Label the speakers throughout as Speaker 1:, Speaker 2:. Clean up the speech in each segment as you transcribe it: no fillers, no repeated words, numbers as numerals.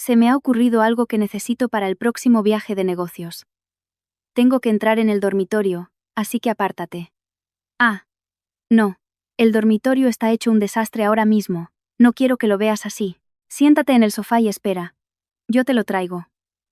Speaker 1: Se me ha ocurrido algo que necesito para el próximo viaje de negocios. Tengo que entrar en el dormitorio, así que apártate. Ah. No. El dormitorio está hecho un desastre ahora mismo. No quiero que lo veas así. Siéntate en el sofá y espera. Yo te lo traigo.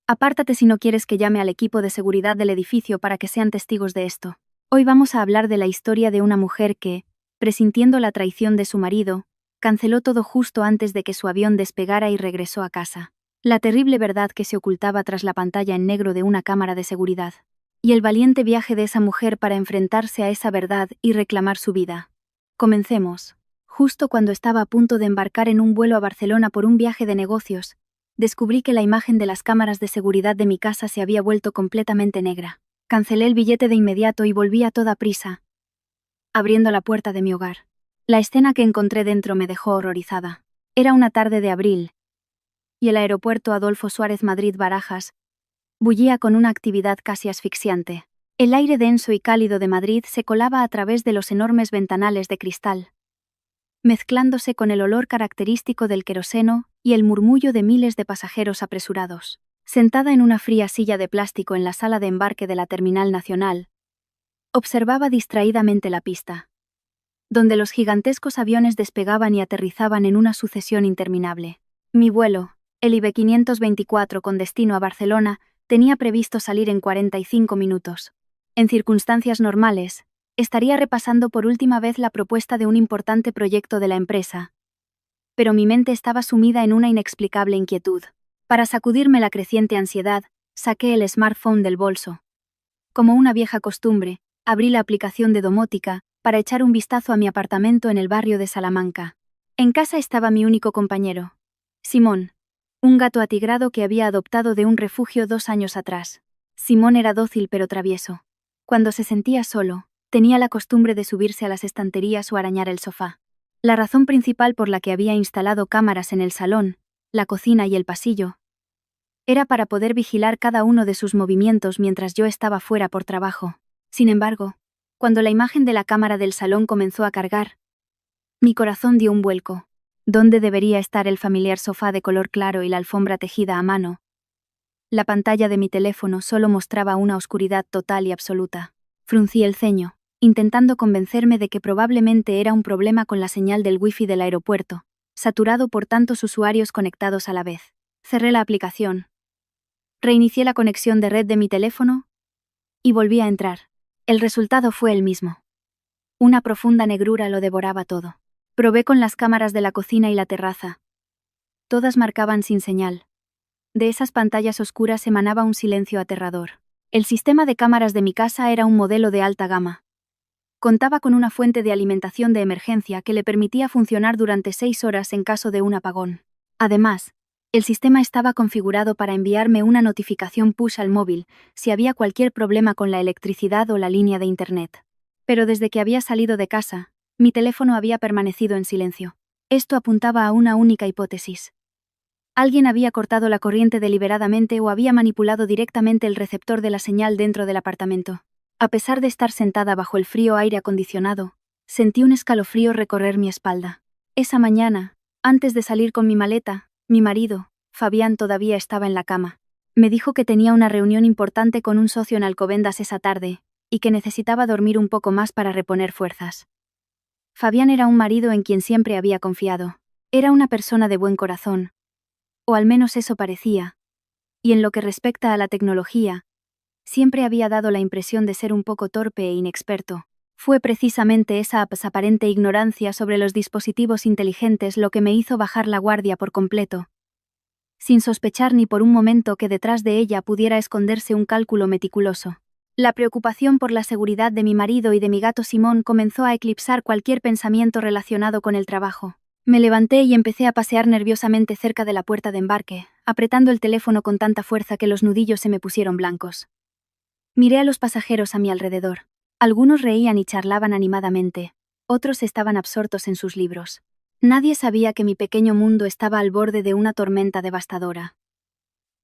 Speaker 1: Apártate si no quieres que llame al equipo de seguridad del edificio para que sean testigos de esto. Hoy vamos a hablar de la historia de una mujer que, presintiendo la traición de su marido, canceló todo justo antes de que su avión despegara y regresó a casa. La terrible verdad que se ocultaba tras la pantalla en negro de una cámara de seguridad. Y el valiente viaje de esa mujer para enfrentarse a esa verdad y reclamar su vida. Comencemos. Justo cuando estaba a punto de embarcar en un vuelo a Barcelona por un viaje de negocios, descubrí que la imagen de las cámaras de seguridad de mi casa se había vuelto completamente negra. Cancelé el billete de inmediato y volví a toda prisa, abriendo la puerta de mi hogar. La escena que encontré dentro me dejó horrorizada. Era una tarde de abril, y el aeropuerto Adolfo Suárez Madrid-Barajas bullía con una actividad casi asfixiante. El aire denso y cálido de Madrid se colaba a través de los enormes ventanales de cristal, mezclándose con el olor característico del queroseno y el murmullo de miles de pasajeros apresurados. Sentada en una fría silla de plástico en la sala de embarque de la Terminal Nacional, observaba distraídamente la pista, donde los gigantescos aviones despegaban y aterrizaban en una sucesión interminable. Mi vuelo, el IBE 524 con destino a Barcelona, tenía previsto salir en 45 minutos. En circunstancias normales, estaría repasando por última vez la propuesta de un importante proyecto de la empresa. Pero mi mente estaba sumida en una inexplicable inquietud. Para sacudirme la creciente ansiedad, saqué el smartphone del bolso. Como una vieja costumbre, abrí la aplicación de domótica para echar un vistazo a mi apartamento en el barrio de Salamanca. En casa estaba mi único compañero, Simón, un gato atigrado que había adoptado de un refugio 2 años atrás. Simón era dócil pero travieso. Cuando se sentía solo, tenía la costumbre de subirse a las estanterías o arañar el sofá. La razón principal por la que había instalado cámaras en el salón, la cocina y el pasillo, era para poder vigilar cada uno de sus movimientos mientras yo estaba fuera por trabajo. Sin embargo, cuando la imagen de la cámara del salón comenzó a cargar, mi corazón dio un vuelco. ¿Dónde debería estar el familiar sofá de color claro y la alfombra tejida a mano? La pantalla de mi teléfono solo mostraba una oscuridad total y absoluta. Fruncí el ceño, intentando convencerme de que probablemente era un problema con la señal del wifi del aeropuerto, saturado por tantos usuarios conectados a la vez. Cerré la aplicación. Reinicié la conexión de red de mi teléfono y volví a entrar. El resultado fue el mismo. Una profunda negrura lo devoraba todo. Probé con las cámaras de la cocina y la terraza. Todas marcaban sin señal. De esas pantallas oscuras emanaba un silencio aterrador. El sistema de cámaras de mi casa era un modelo de alta gama. Contaba con una fuente de alimentación de emergencia que le permitía funcionar durante 6 horas en caso de un apagón. Además, el sistema estaba configurado para enviarme una notificación push al móvil si había cualquier problema con la electricidad o la línea de internet. Pero desde que había salido de casa, mi teléfono había permanecido en silencio. Esto apuntaba a una única hipótesis. Alguien había cortado la corriente deliberadamente o había manipulado directamente el receptor de la señal dentro del apartamento. A pesar de estar sentada bajo el frío aire acondicionado, sentí un escalofrío recorrer mi espalda. Esa mañana, antes de salir con mi maleta, mi marido, Fabián, todavía estaba en la cama. Me dijo que tenía una reunión importante con un socio en Alcobendas esa tarde, y que necesitaba dormir un poco más para reponer fuerzas. Fabián era un marido en quien siempre había confiado. Era una persona de buen corazón, o al menos eso parecía, y en lo que respecta a la tecnología, siempre había dado la impresión de ser un poco torpe e inexperto. Fue precisamente esa aparente ignorancia sobre los dispositivos inteligentes lo que me hizo bajar la guardia por completo, sin sospechar ni por un momento que detrás de ella pudiera esconderse un cálculo meticuloso. La preocupación por la seguridad de mi marido y de mi gato Simón comenzó a eclipsar cualquier pensamiento relacionado con el trabajo. Me levanté y empecé a pasear nerviosamente cerca de la puerta de embarque, apretando el teléfono con tanta fuerza que los nudillos se me pusieron blancos. Miré a los pasajeros a mi alrededor. Algunos reían y charlaban animadamente, otros estaban absortos en sus libros. Nadie sabía que mi pequeño mundo estaba al borde de una tormenta devastadora.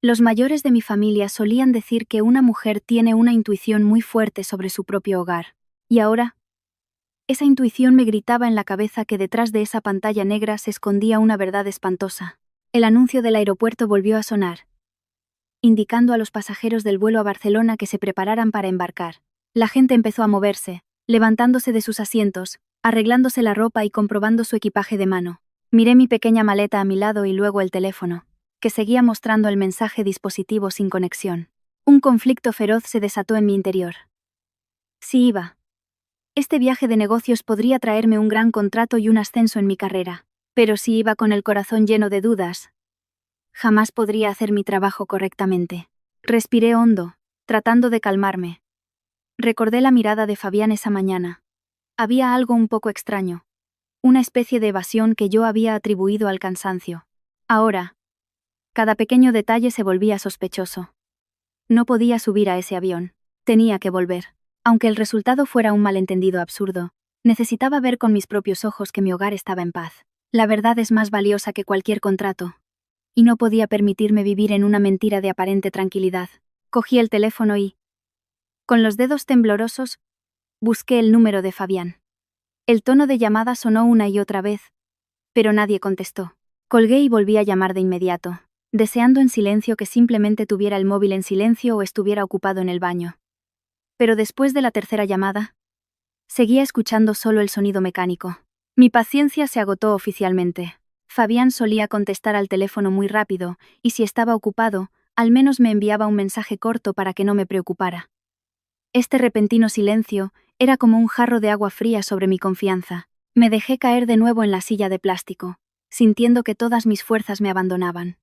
Speaker 1: Los mayores de mi familia solían decir que una mujer tiene una intuición muy fuerte sobre su propio hogar. Y ahora, esa intuición me gritaba en la cabeza que detrás de esa pantalla negra se escondía una verdad espantosa. El anuncio del aeropuerto volvió a sonar, indicando a los pasajeros del vuelo a Barcelona que se prepararan para embarcar. La gente empezó a moverse, levantándose de sus asientos, arreglándose la ropa y comprobando su equipaje de mano. Miré mi pequeña maleta a mi lado y luego el teléfono, que seguía mostrando el mensaje dispositivo sin conexión. Un conflicto feroz se desató en mi interior. Si iba. Este viaje de negocios podría traerme un gran contrato y un ascenso en mi carrera, pero si iba con el corazón lleno de dudas, jamás podría hacer mi trabajo correctamente. Respiré hondo, tratando de calmarme. Recordé la mirada de Fabián esa mañana. Había algo un poco extraño. Una especie de evasión que yo había atribuido al cansancio. Ahora, cada pequeño detalle se volvía sospechoso. No podía subir a ese avión. Tenía que volver. Aunque el resultado fuera un malentendido absurdo, necesitaba ver con mis propios ojos que mi hogar estaba en paz. La verdad es más valiosa que cualquier contrato. Y no podía permitirme vivir en una mentira de aparente tranquilidad. Cogí el teléfono y, con los dedos temblorosos, busqué el número de Fabián. El tono de llamada sonó una y otra vez, pero nadie contestó. Colgué y volví a llamar de inmediato, deseando en silencio que simplemente tuviera el móvil en silencio o estuviera ocupado en el baño. Pero después de la tercera llamada, seguía escuchando solo el sonido mecánico. Mi paciencia se agotó oficialmente. Fabián solía contestar al teléfono muy rápido, y si estaba ocupado, al menos me enviaba un mensaje corto para que no me preocupara. Este repentino silencio era como un jarro de agua fría sobre mi confianza. Me dejé caer de nuevo en la silla de plástico, sintiendo que todas mis fuerzas me abandonaban.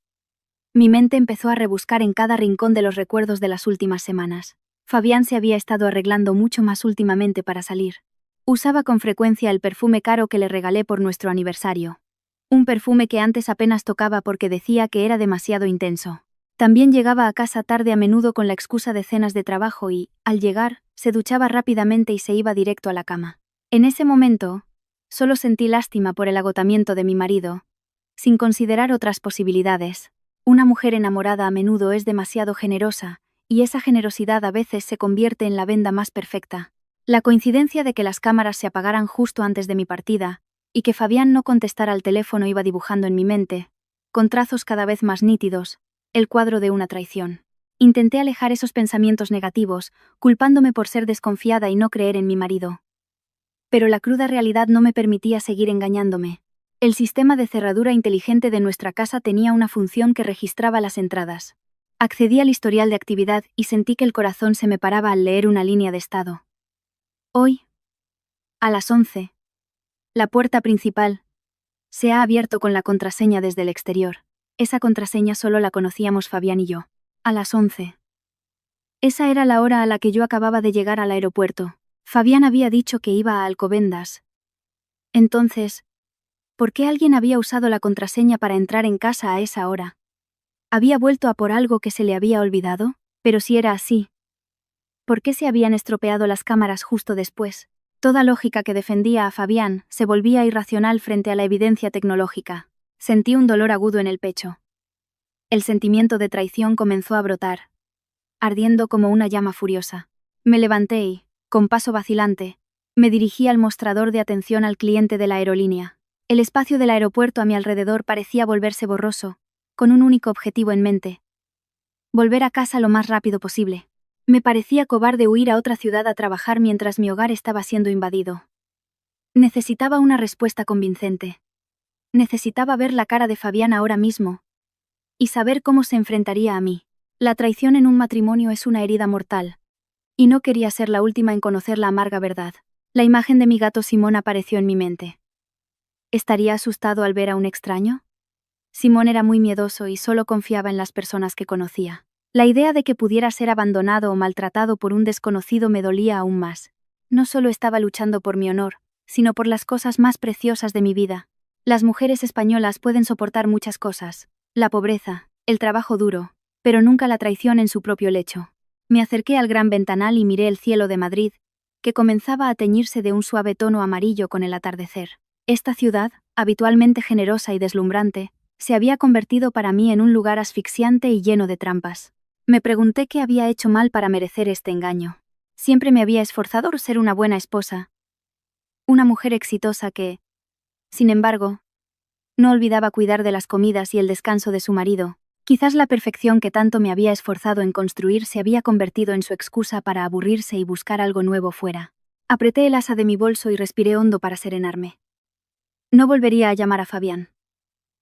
Speaker 1: Mi mente empezó a rebuscar en cada rincón de los recuerdos de las últimas semanas. Fabián se había estado arreglando mucho más últimamente para salir. Usaba con frecuencia el perfume caro que le regalé por nuestro aniversario. Un perfume que antes apenas tocaba porque decía que era demasiado intenso. También llegaba a casa tarde a menudo con la excusa de cenas de trabajo y, al llegar, se duchaba rápidamente y se iba directo a la cama. En ese momento, solo sentí lástima por el agotamiento de mi marido, sin considerar otras posibilidades. Una mujer enamorada a menudo es demasiado generosa, y esa generosidad a veces se convierte en la venda más perfecta. La coincidencia de que las cámaras se apagaran justo antes de mi partida, y que Fabián no contestara al teléfono iba dibujando en mi mente, con trazos cada vez más nítidos, el cuadro de una traición. Intenté alejar esos pensamientos negativos, culpándome por ser desconfiada y no creer en mi marido. Pero la cruda realidad no me permitía seguir engañándome. El sistema de cerradura inteligente de nuestra casa tenía una función que registraba las entradas. Accedí al historial de actividad y sentí que el corazón se me paraba al leer una línea de estado. Hoy, a las 11, la puerta principal se ha abierto con la contraseña desde el exterior. Esa contraseña solo la conocíamos Fabián y yo. A las 11. Esa era la hora a la que yo acababa de llegar al aeropuerto. Fabián había dicho que iba a Alcobendas. Entonces, ¿por qué alguien había usado la contraseña para entrar en casa a esa hora? ¿Había vuelto a por algo que se le había olvidado? Pero si era así, ¿por qué se habían estropeado las cámaras justo después? Toda lógica que defendía a Fabián se volvía irracional frente a la evidencia tecnológica. Sentí un dolor agudo en el pecho. El sentimiento de traición comenzó a brotar, ardiendo como una llama furiosa. Me levanté y, con paso vacilante, me dirigí al mostrador de atención al cliente de la aerolínea. El espacio del aeropuerto a mi alrededor parecía volverse borroso, con un único objetivo en mente: volver a casa lo más rápido posible. Me parecía cobarde huir a otra ciudad a trabajar mientras mi hogar estaba siendo invadido. Necesitaba una respuesta convincente. Necesitaba ver la cara de Fabián ahora mismo y saber cómo se enfrentaría a mí. La traición en un matrimonio es una herida mortal, y no quería ser la última en conocer la amarga verdad. La imagen de mi gato Simón apareció en mi mente. ¿Estaría asustado al ver a un extraño? Simón era muy miedoso y solo confiaba en las personas que conocía. La idea de que pudiera ser abandonado o maltratado por un desconocido me dolía aún más. No solo estaba luchando por mi honor, sino por las cosas más preciosas de mi vida. Las mujeres españolas pueden soportar muchas cosas: la pobreza, el trabajo duro, pero nunca la traición en su propio lecho. Me acerqué al gran ventanal y miré el cielo de Madrid, que comenzaba a teñirse de un suave tono amarillo con el atardecer. Esta ciudad, habitualmente generosa y deslumbrante, se había convertido para mí en un lugar asfixiante y lleno de trampas. Me pregunté qué había hecho mal para merecer este engaño. Siempre me había esforzado por ser una buena esposa, una mujer exitosa que, sin embargo, No olvidaba cuidar de las comidas y el descanso de su marido. Quizás la perfección que tanto me había esforzado en construir se había convertido en su excusa para aburrirse y buscar algo nuevo fuera. Apreté el asa de mi bolso y respiré hondo para serenarme. No volvería a llamar a Fabián.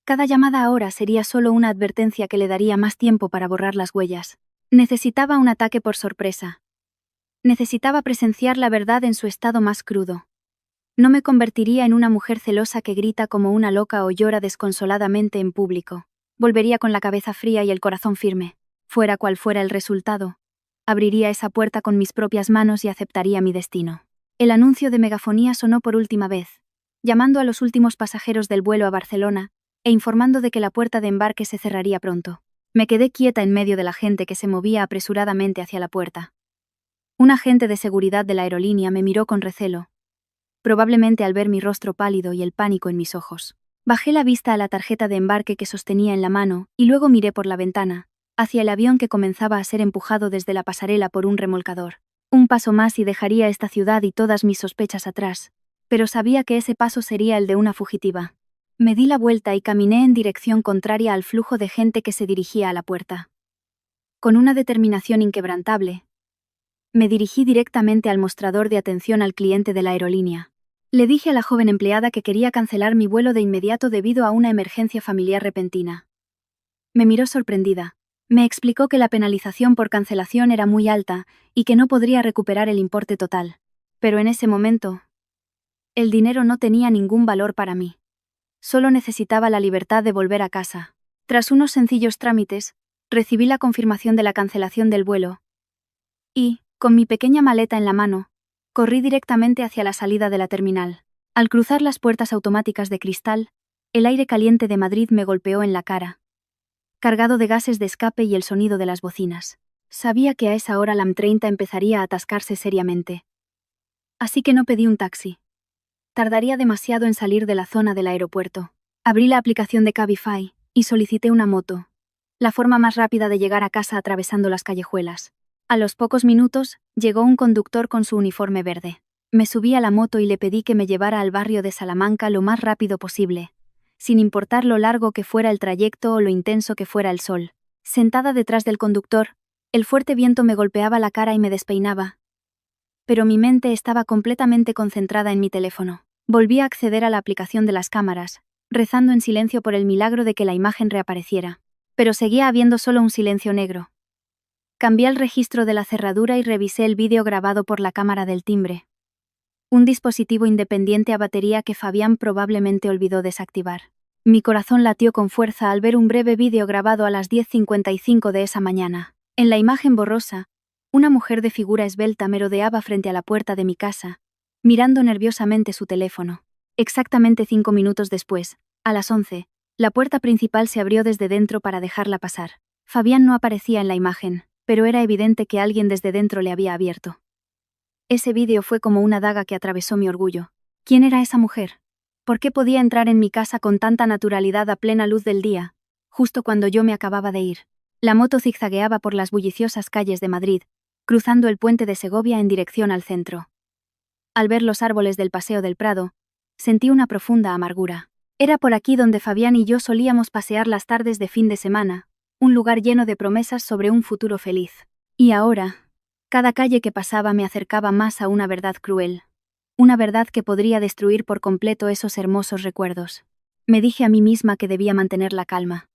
Speaker 1: Cada llamada ahora sería solo una advertencia que le daría más tiempo para borrar las huellas. Necesitaba un ataque por sorpresa. Necesitaba presenciar la verdad en su estado más crudo. No me convertiría en una mujer celosa que grita como una loca o llora desconsoladamente en público. Volvería con la cabeza fría y el corazón firme. Fuera cual fuera el resultado, abriría esa puerta con mis propias manos y aceptaría mi destino. El anuncio de megafonía sonó por última vez, llamando a los últimos pasajeros del vuelo a Barcelona e informando de que la puerta de embarque se cerraría pronto. Me quedé quieta en medio de la gente que se movía apresuradamente hacia la puerta. Un agente de seguridad de la aerolínea me miró con recelo, probablemente al ver mi rostro pálido y el pánico en mis ojos. Bajé la vista a la tarjeta de embarque que sostenía en la mano y luego miré por la ventana, hacia el avión que comenzaba a ser empujado desde la pasarela por un remolcador. Un paso más y dejaría esta ciudad y todas mis sospechas atrás, pero sabía que ese paso sería el de una fugitiva. Me di la vuelta y caminé en dirección contraria al flujo de gente que se dirigía a la puerta. Con una determinación inquebrantable, me dirigí directamente al mostrador de atención al cliente de la aerolínea. Le dije a la joven empleada que quería cancelar mi vuelo de inmediato debido a una emergencia familiar repentina. Me miró sorprendida. Me explicó que la penalización por cancelación era muy alta y que no podría recuperar el importe total. Pero en ese momento, el dinero no tenía ningún valor para mí. Solo necesitaba la libertad de volver a casa. Tras unos sencillos trámites, recibí la confirmación de la cancelación del vuelo. Y, con mi pequeña maleta en la mano, corrí directamente hacia la salida de la terminal. Al cruzar las puertas automáticas de cristal, el aire caliente de Madrid me golpeó en la cara, cargado de gases de escape y el sonido de las bocinas. Sabía que a esa hora la M30 empezaría a atascarse seriamente. Así que no pedí un taxi. Tardaría demasiado en salir de la zona del aeropuerto. Abrí la aplicación de Cabify y solicité una moto, la forma más rápida de llegar a casa atravesando las callejuelas. A los pocos minutos, llegó un conductor con su uniforme verde. Me subí a la moto y le pedí que me llevara al barrio de Salamanca lo más rápido posible, sin importar lo largo que fuera el trayecto o lo intenso que fuera el sol. Sentada detrás del conductor, el fuerte viento me golpeaba la cara y me despeinaba, pero mi mente estaba completamente concentrada en mi teléfono. Volví a acceder a la aplicación de las cámaras, rezando en silencio por el milagro de que la imagen reapareciera. Pero seguía habiendo solo un silencio negro. Cambié el registro de la cerradura y revisé el vídeo grabado por la cámara del timbre. Un dispositivo independiente a batería que Fabián probablemente olvidó desactivar. Mi corazón latió con fuerza al ver un breve vídeo grabado a las 10:55 de esa mañana. En la imagen borrosa, una mujer de figura esbelta merodeaba frente a la puerta de mi casa, mirando nerviosamente su teléfono. Exactamente 5 minutos después, a las 11, la puerta principal se abrió desde dentro para dejarla pasar. Fabián no aparecía en la imagen, pero era evidente que alguien desde dentro le había abierto. Ese vídeo fue como una daga que atravesó mi orgullo. ¿Quién era esa mujer? ¿Por qué podía entrar en mi casa con tanta naturalidad a plena luz del día, justo cuando yo me acababa de ir? La moto zigzagueaba por las bulliciosas calles de Madrid, cruzando el puente de Segovia en dirección al centro. Al ver los árboles del Paseo del Prado, sentí una profunda amargura. Era por aquí donde Fabián y yo solíamos pasear las tardes de fin de semana, un lugar lleno de promesas sobre un futuro feliz. Y ahora, cada calle que pasaba me acercaba más a una verdad cruel. Una verdad que podría destruir por completo esos hermosos recuerdos. Me dije a mí misma que debía mantener la calma.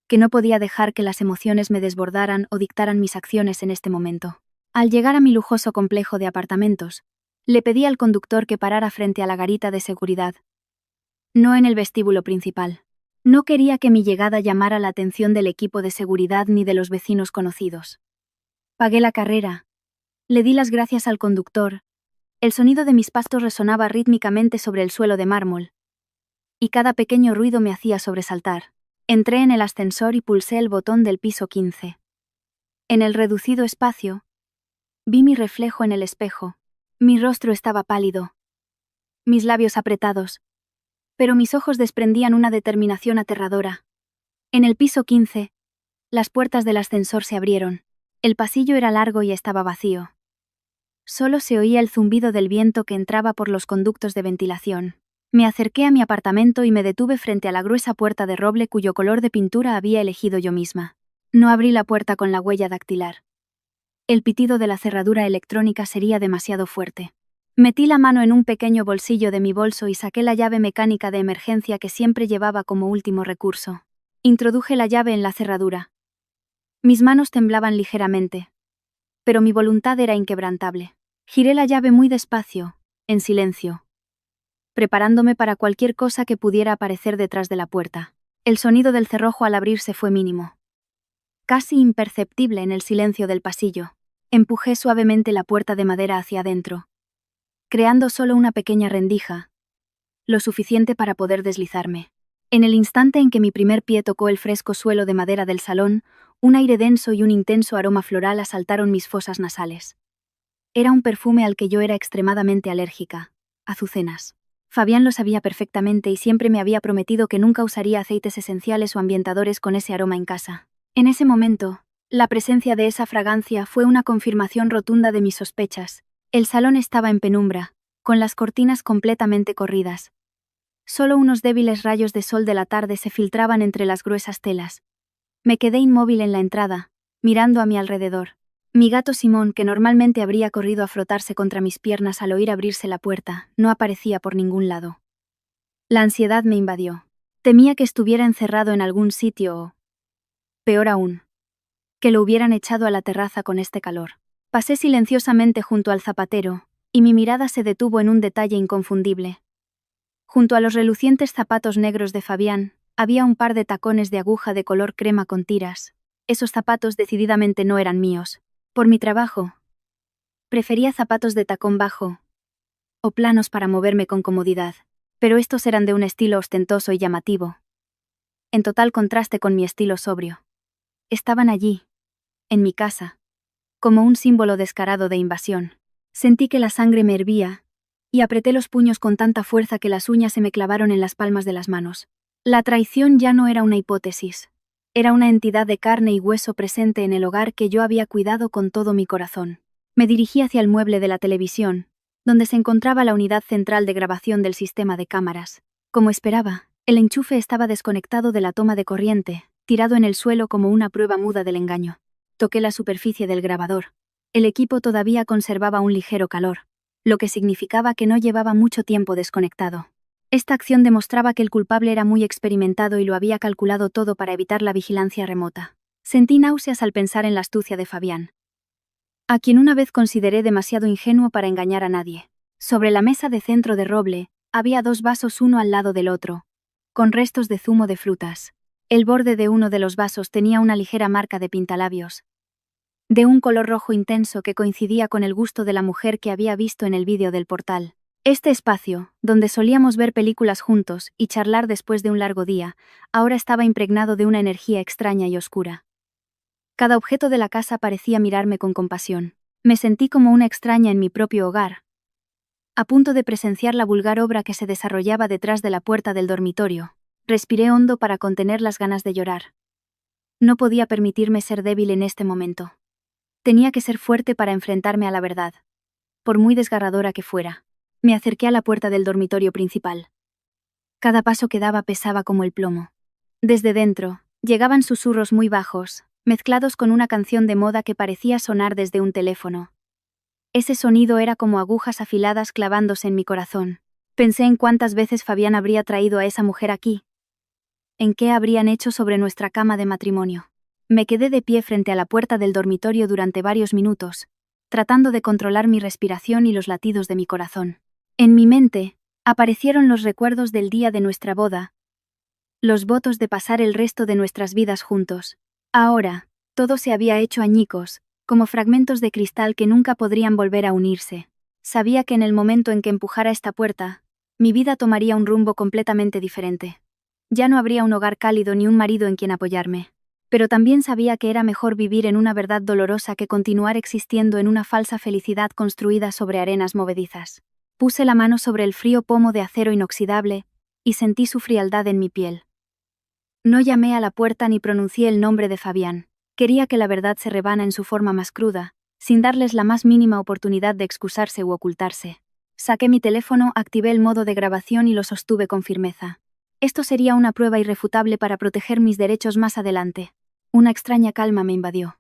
Speaker 1: Que no podía dejar que las emociones me desbordaran o dictaran mis acciones en este momento. Al llegar a mi lujoso complejo de apartamentos, le pedí al conductor que parara frente a la garita de seguridad. No en el vestíbulo principal. No quería que mi llegada llamara la atención del equipo de seguridad ni de los vecinos conocidos. Pagué la carrera. Le di las gracias al conductor. El sonido de mis pasos resonaba rítmicamente sobre el suelo de mármol, y cada pequeño ruido me hacía sobresaltar. Entré en el ascensor y pulsé el botón del piso 15. En el reducido espacio, vi mi reflejo en el espejo. Mi rostro estaba pálido, mis labios apretados, pero mis ojos desprendían una determinación aterradora. En el piso 15, las puertas del ascensor se abrieron. El pasillo era largo y estaba vacío. Solo se oía el zumbido del viento que entraba por los conductos de ventilación. Me acerqué a mi apartamento y me detuve frente a la gruesa puerta de roble cuyo color de pintura había elegido yo misma. No abrí la puerta con la huella dactilar. El pitido de la cerradura electrónica sería demasiado fuerte. Metí la mano en un pequeño bolsillo de mi bolso y saqué la llave mecánica de emergencia que siempre llevaba como último recurso. Introduje la llave en la cerradura. Mis manos temblaban ligeramente, pero mi voluntad era inquebrantable. Giré la llave muy despacio, en silencio, preparándome para cualquier cosa que pudiera aparecer detrás de la puerta. El sonido del cerrojo al abrirse fue mínimo, casi imperceptible en el silencio del pasillo. Empujé suavemente la puerta de madera hacia adentro, creando solo una pequeña rendija, lo suficiente para poder deslizarme. En el instante en que mi primer pie tocó el fresco suelo de madera del salón, un aire denso y un intenso aroma floral asaltaron mis fosas nasales. Era un perfume al que yo era extremadamente alérgica: azucenas. Fabián lo sabía perfectamente y siempre me había prometido que nunca usaría aceites esenciales o ambientadores con ese aroma en casa. En ese momento, la presencia de esa fragancia fue una confirmación rotunda de mis sospechas. El salón estaba en penumbra, con las cortinas completamente corridas. Solo unos débiles rayos de sol de la tarde se filtraban entre las gruesas telas. Me quedé inmóvil en la entrada, mirando a mi alrededor. Mi gato Simón, que normalmente habría corrido a frotarse contra mis piernas al oír abrirse la puerta, no aparecía por ningún lado. La ansiedad me invadió. Temía que estuviera encerrado en algún sitio o, peor aún, que lo hubieran echado a la terraza con este calor. Pasé silenciosamente junto al zapatero, y mi mirada se detuvo en un detalle inconfundible. Junto a los relucientes zapatos negros de Fabián, había un par de tacones de aguja de color crema con tiras. Esos zapatos decididamente no eran míos. Por mi trabajo, prefería zapatos de tacón bajo o planos para moverme con comodidad, pero estos eran de un estilo ostentoso y llamativo, en total contraste con mi estilo sobrio. Estaban allí, en mi casa, como un símbolo descarado de invasión. Sentí que la sangre me hervía, y apreté los puños con tanta fuerza que las uñas se me clavaron en las palmas de las manos. La traición ya no era una hipótesis. Era una entidad de carne y hueso presente en el hogar que yo había cuidado con todo mi corazón. Me dirigí hacia el mueble de la televisión, donde se encontraba la unidad central de grabación del sistema de cámaras. Como esperaba, el enchufe estaba desconectado de la toma de corriente, tirado en el suelo como una prueba muda del engaño. Toqué la superficie del grabador. El equipo todavía conservaba un ligero calor, lo que significaba que no llevaba mucho tiempo desconectado. Esta acción demostraba que el culpable era muy experimentado y lo había calculado todo para evitar la vigilancia remota. Sentí náuseas al pensar en la astucia de Fabián, a quien una vez consideré demasiado ingenuo para engañar a nadie. Sobre la mesa de centro de roble, había 2 vasos uno al lado del otro, con restos de zumo de frutas. El borde de uno de los vasos tenía una ligera marca de pintalabios, de un color rojo intenso que coincidía con el gusto de la mujer que había visto en el vídeo del portal. Este espacio, donde solíamos ver películas juntos y charlar después de un largo día, ahora estaba impregnado de una energía extraña y oscura. Cada objeto de la casa parecía mirarme con compasión. Me sentí como una extraña en mi propio hogar, a punto de presenciar la vulgar obra que se desarrollaba detrás de la puerta del dormitorio. Respiré hondo para contener las ganas de llorar. No podía permitirme ser débil en este momento. Tenía que ser fuerte para enfrentarme a la verdad, por muy desgarradora que fuera. Me acerqué a la puerta del dormitorio principal. Cada paso que daba pesaba como el plomo. Desde dentro, llegaban susurros muy bajos, mezclados con una canción de moda que parecía sonar desde un teléfono. Ese sonido era como agujas afiladas clavándose en mi corazón. Pensé en cuántas veces Fabián habría traído a esa mujer aquí. En qué habrían hecho sobre nuestra cama de matrimonio. Me quedé de pie frente a la puerta del dormitorio durante varios minutos, tratando de controlar mi respiración y los latidos de mi corazón. En mi mente, aparecieron los recuerdos del día de nuestra boda, los votos de pasar el resto de nuestras vidas juntos. Ahora, todo se había hecho añicos, como fragmentos de cristal que nunca podrían volver a unirse. Sabía que en el momento en que empujara esta puerta, mi vida tomaría un rumbo completamente diferente. Ya no habría un hogar cálido ni un marido en quien apoyarme. Pero también sabía que era mejor vivir en una verdad dolorosa que continuar existiendo en una falsa felicidad construida sobre arenas movedizas. Puse la mano sobre el frío pomo de acero inoxidable, y sentí su frialdad en mi piel. No llamé a la puerta ni pronuncié el nombre de Fabián. Quería que la verdad se rebana en su forma más cruda, sin darles la más mínima oportunidad de excusarse u ocultarse. Saqué mi teléfono, activé el modo de grabación y lo sostuve con firmeza. Esto sería una prueba irrefutable para proteger mis derechos más adelante. Una extraña calma me invadió.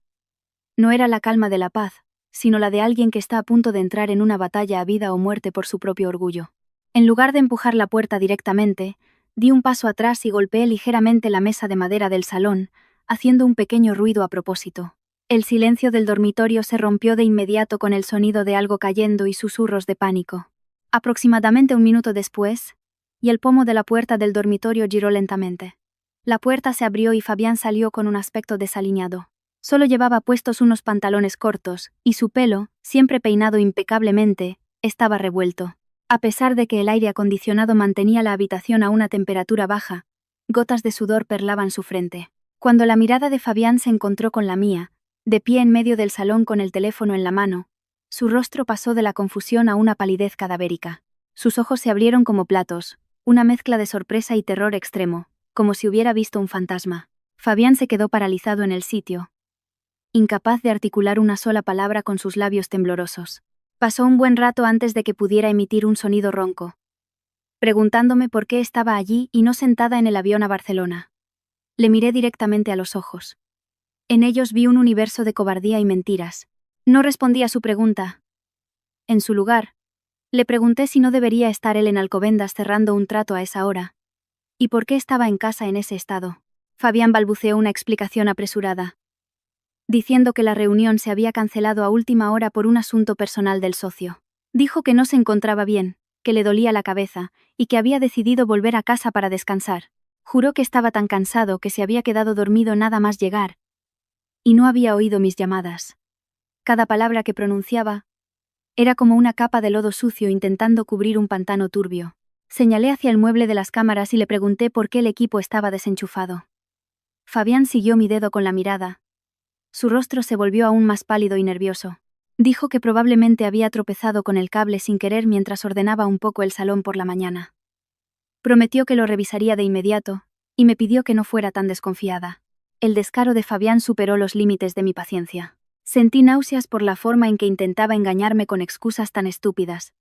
Speaker 1: No era la calma de la paz, sino la de alguien que está a punto de entrar en una batalla a vida o muerte por su propio orgullo. En lugar de empujar la puerta directamente, di un paso atrás y golpeé ligeramente la mesa de madera del salón, haciendo un pequeño ruido a propósito. El silencio del dormitorio se rompió de inmediato con el sonido de algo cayendo y susurros de pánico. Aproximadamente un minuto después, y el pomo de la puerta del dormitorio giró lentamente. La puerta se abrió y Fabián salió con un aspecto desaliñado. Solo llevaba puestos unos pantalones cortos, y su pelo, siempre peinado impecablemente, estaba revuelto. A pesar de que el aire acondicionado mantenía la habitación a una temperatura baja, gotas de sudor perlaban su frente. Cuando la mirada de Fabián se encontró con la mía, de pie en medio del salón con el teléfono en la mano, su rostro pasó de la confusión a una palidez cadavérica. Sus ojos se abrieron como platos, una mezcla de sorpresa y terror extremo, como si hubiera visto un fantasma. Fabián se quedó paralizado en el sitio, incapaz de articular una sola palabra con sus labios temblorosos. Pasó un buen rato antes de que pudiera emitir un sonido ronco, preguntándome por qué estaba allí y no sentada en el avión a Barcelona. Le miré directamente a los ojos. En ellos vi un universo de cobardía y mentiras. No respondí a su pregunta. En su lugar, le pregunté si no debería estar él en Alcobendas cerrando un trato a esa hora. ¿Y por qué estaba en casa en ese estado? Fabián balbuceó una explicación apresurada, diciendo que la reunión se había cancelado a última hora por un asunto personal del socio. Dijo que no se encontraba bien, que le dolía la cabeza, y que había decidido volver a casa para descansar. Juró que estaba tan cansado que se había quedado dormido nada más llegar, y no había oído mis llamadas. Cada palabra que pronunciaba era como una capa de lodo sucio intentando cubrir un pantano turbio. Señalé hacia el mueble de las cámaras y le pregunté por qué el equipo estaba desenchufado. Fabián siguió mi dedo con la mirada. Su rostro se volvió aún más pálido y nervioso. Dijo que probablemente había tropezado con el cable sin querer mientras ordenaba un poco el salón por la mañana. Prometió que lo revisaría de inmediato, y me pidió que no fuera tan desconfiada. El descaro de Fabián superó los límites de mi paciencia. Sentí náuseas por la forma en que intentaba engañarme con excusas tan estúpidas.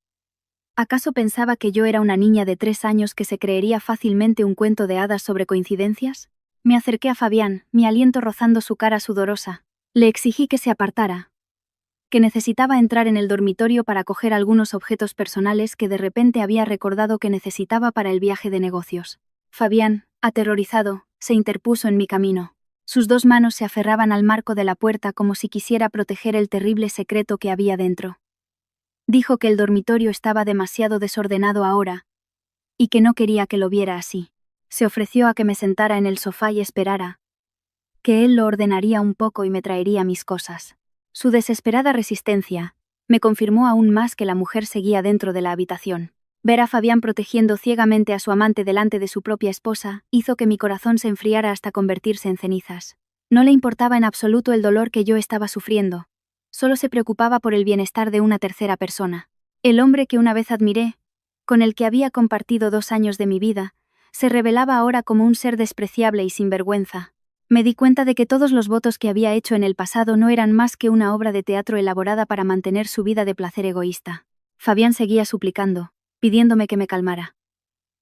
Speaker 1: ¿Acaso pensaba que yo era una niña de 3 años que se creería fácilmente un cuento de hadas sobre coincidencias? Me acerqué a Fabián, mi aliento rozando su cara sudorosa. Le exigí que se apartara, que necesitaba entrar en el dormitorio para coger algunos objetos personales que de repente había recordado que necesitaba para el viaje de negocios. Fabián, aterrorizado, se interpuso en mi camino. Sus 2 manos se aferraban al marco de la puerta como si quisiera proteger el terrible secreto que había dentro. Dijo que el dormitorio estaba demasiado desordenado ahora, y que no quería que lo viera así. Se ofreció a que me sentara en el sofá y esperara, que él lo ordenaría un poco y me traería mis cosas. Su desesperada resistencia me confirmó aún más que la mujer seguía dentro de la habitación. Ver a Fabián protegiendo ciegamente a su amante delante de su propia esposa hizo que mi corazón se enfriara hasta convertirse en cenizas. No le importaba en absoluto el dolor que yo estaba sufriendo. Solo se preocupaba por el bienestar de una tercera persona. El hombre que una vez admiré, con el que había compartido 2 años de mi vida, se revelaba ahora como un ser despreciable y sinvergüenza. Me di cuenta de que todos los votos que había hecho en el pasado no eran más que una obra de teatro elaborada para mantener su vida de placer egoísta. Fabián seguía suplicando, pidiéndome que me calmara.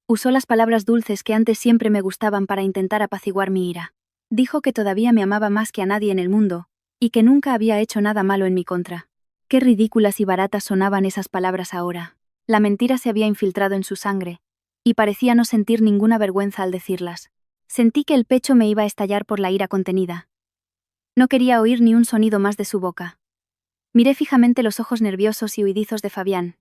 Speaker 1: Usó las palabras dulces que antes siempre me gustaban para intentar apaciguar mi ira. Dijo que todavía me amaba más que a nadie en el mundo, y que nunca había hecho nada malo en mi contra. Qué ridículas y baratas sonaban esas palabras ahora. La mentira se había infiltrado en su sangre, y parecía no sentir ninguna vergüenza al decirlas. Sentí que el pecho me iba a estallar por la ira contenida. No quería oír ni un sonido más de su boca. Miré fijamente los ojos nerviosos y huidizos de Fabián,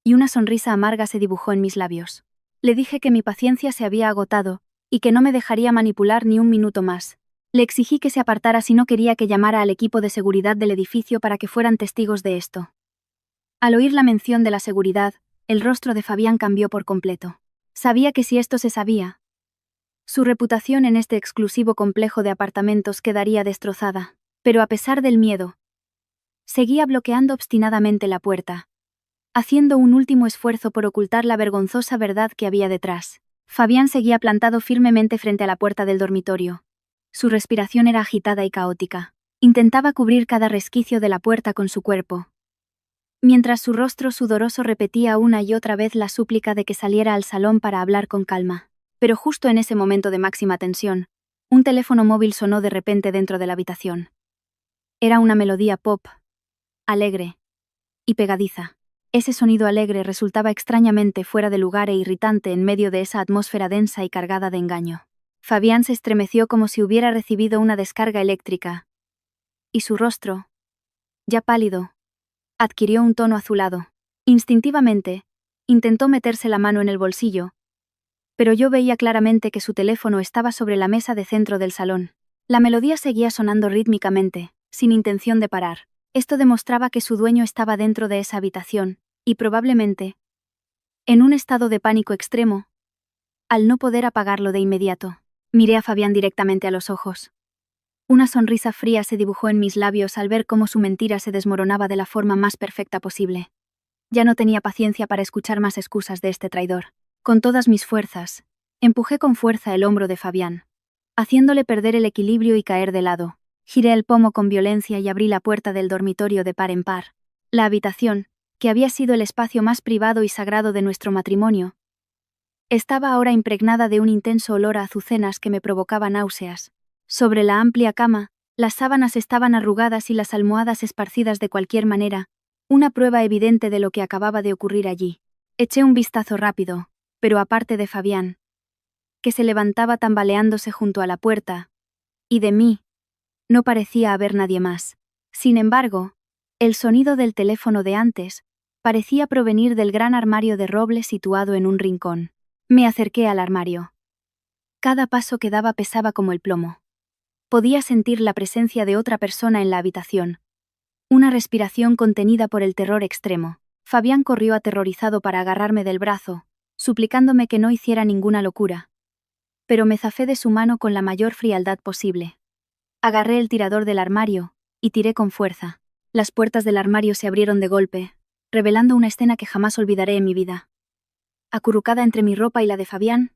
Speaker 1: y una sonrisa amarga se dibujó en mis labios. Le dije que mi paciencia se había agotado, y que no me dejaría manipular ni un minuto más. Le exigí que se apartara si no quería que llamara al equipo de seguridad del edificio para que fueran testigos de esto. Al oír la mención de la seguridad, el rostro de Fabián cambió por completo. Sabía que si esto se sabía, su reputación en este exclusivo complejo de apartamentos quedaría destrozada. Pero a pesar del miedo, seguía bloqueando obstinadamente la puerta, haciendo un último esfuerzo por ocultar la vergonzosa verdad que había detrás. Fabián seguía plantado firmemente frente a la puerta del dormitorio. Su respiración era agitada y caótica. Intentaba cubrir cada resquicio de la puerta con su cuerpo, mientras su rostro sudoroso repetía una y otra vez la súplica de que saliera al salón para hablar con calma. Pero justo en ese momento de máxima tensión, un teléfono móvil sonó de repente dentro de la habitación. Era una melodía pop, alegre y pegadiza. Ese sonido alegre resultaba extrañamente fuera de lugar e irritante en medio de esa atmósfera densa y cargada de engaño. Fabián se estremeció como si hubiera recibido una descarga eléctrica, y su rostro, ya pálido, adquirió un tono azulado. Instintivamente, intentó meterse la mano en el bolsillo, pero yo veía claramente que su teléfono estaba sobre la mesa de centro del salón. La melodía seguía sonando rítmicamente, sin intención de parar. Esto demostraba que su dueño estaba dentro de esa habitación, y probablemente, en un estado de pánico extremo, al no poder apagarlo de inmediato. Miré a Fabián directamente a los ojos. Una sonrisa fría se dibujó en mis labios al ver cómo su mentira se desmoronaba de la forma más perfecta posible. Ya no tenía paciencia para escuchar más excusas de este traidor. Con todas mis fuerzas, empujé con fuerza el hombro de Fabián, haciéndole perder el equilibrio y caer de lado. Giré el pomo con violencia y abrí la puerta del dormitorio de par en par. La habitación, que había sido el espacio más privado y sagrado de nuestro matrimonio, estaba ahora impregnada de un intenso olor a azucenas que me provocaba náuseas. Sobre la amplia cama, las sábanas estaban arrugadas y las almohadas esparcidas de cualquier manera, una prueba evidente de lo que acababa de ocurrir allí. Eché un vistazo rápido, pero aparte de Fabián, que se levantaba tambaleándose junto a la puerta, y de mí, no parecía haber nadie más. Sin embargo, el sonido del teléfono de antes parecía provenir del gran armario de roble situado en un rincón. Me acerqué al armario. Cada paso que daba pesaba como el plomo. Podía sentir la presencia de otra persona en la habitación. Una respiración contenida por el terror extremo. Fabián corrió aterrorizado para agarrarme del brazo, suplicándome que no hiciera ninguna locura. Pero me zafé de su mano con la mayor frialdad posible. Agarré el tirador del armario, y tiré con fuerza. Las puertas del armario se abrieron de golpe, revelando una escena que jamás olvidaré en mi vida. Acurrucada entre mi ropa y la de Fabián,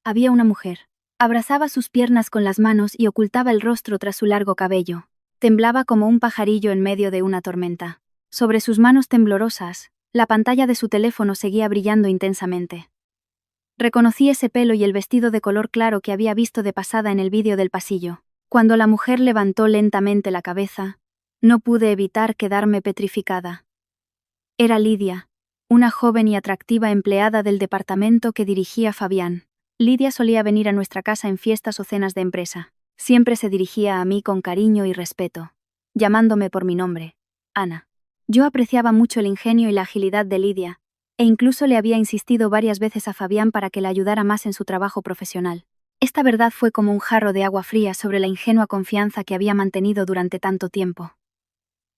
Speaker 1: había una mujer. Abrazaba sus piernas con las manos y ocultaba el rostro tras su largo cabello. Temblaba como un pajarillo en medio de una tormenta. Sobre sus manos temblorosas, la pantalla de su teléfono seguía brillando intensamente. Reconocí ese pelo y el vestido de color claro que había visto de pasada en el vídeo del pasillo. Cuando la mujer levantó lentamente la cabeza, no pude evitar quedarme petrificada. Era Lidia, una joven y atractiva empleada del departamento que dirigía Fabián. Lidia solía venir a nuestra casa en fiestas o cenas de empresa. Siempre se dirigía a mí con cariño y respeto, llamándome por mi nombre, Ana. Yo apreciaba mucho el ingenio y la agilidad de Lidia, e incluso le había insistido varias veces a Fabián para que la ayudara más en su trabajo profesional. Esta verdad fue como un jarro de agua fría sobre la ingenua confianza que había mantenido durante tanto tiempo.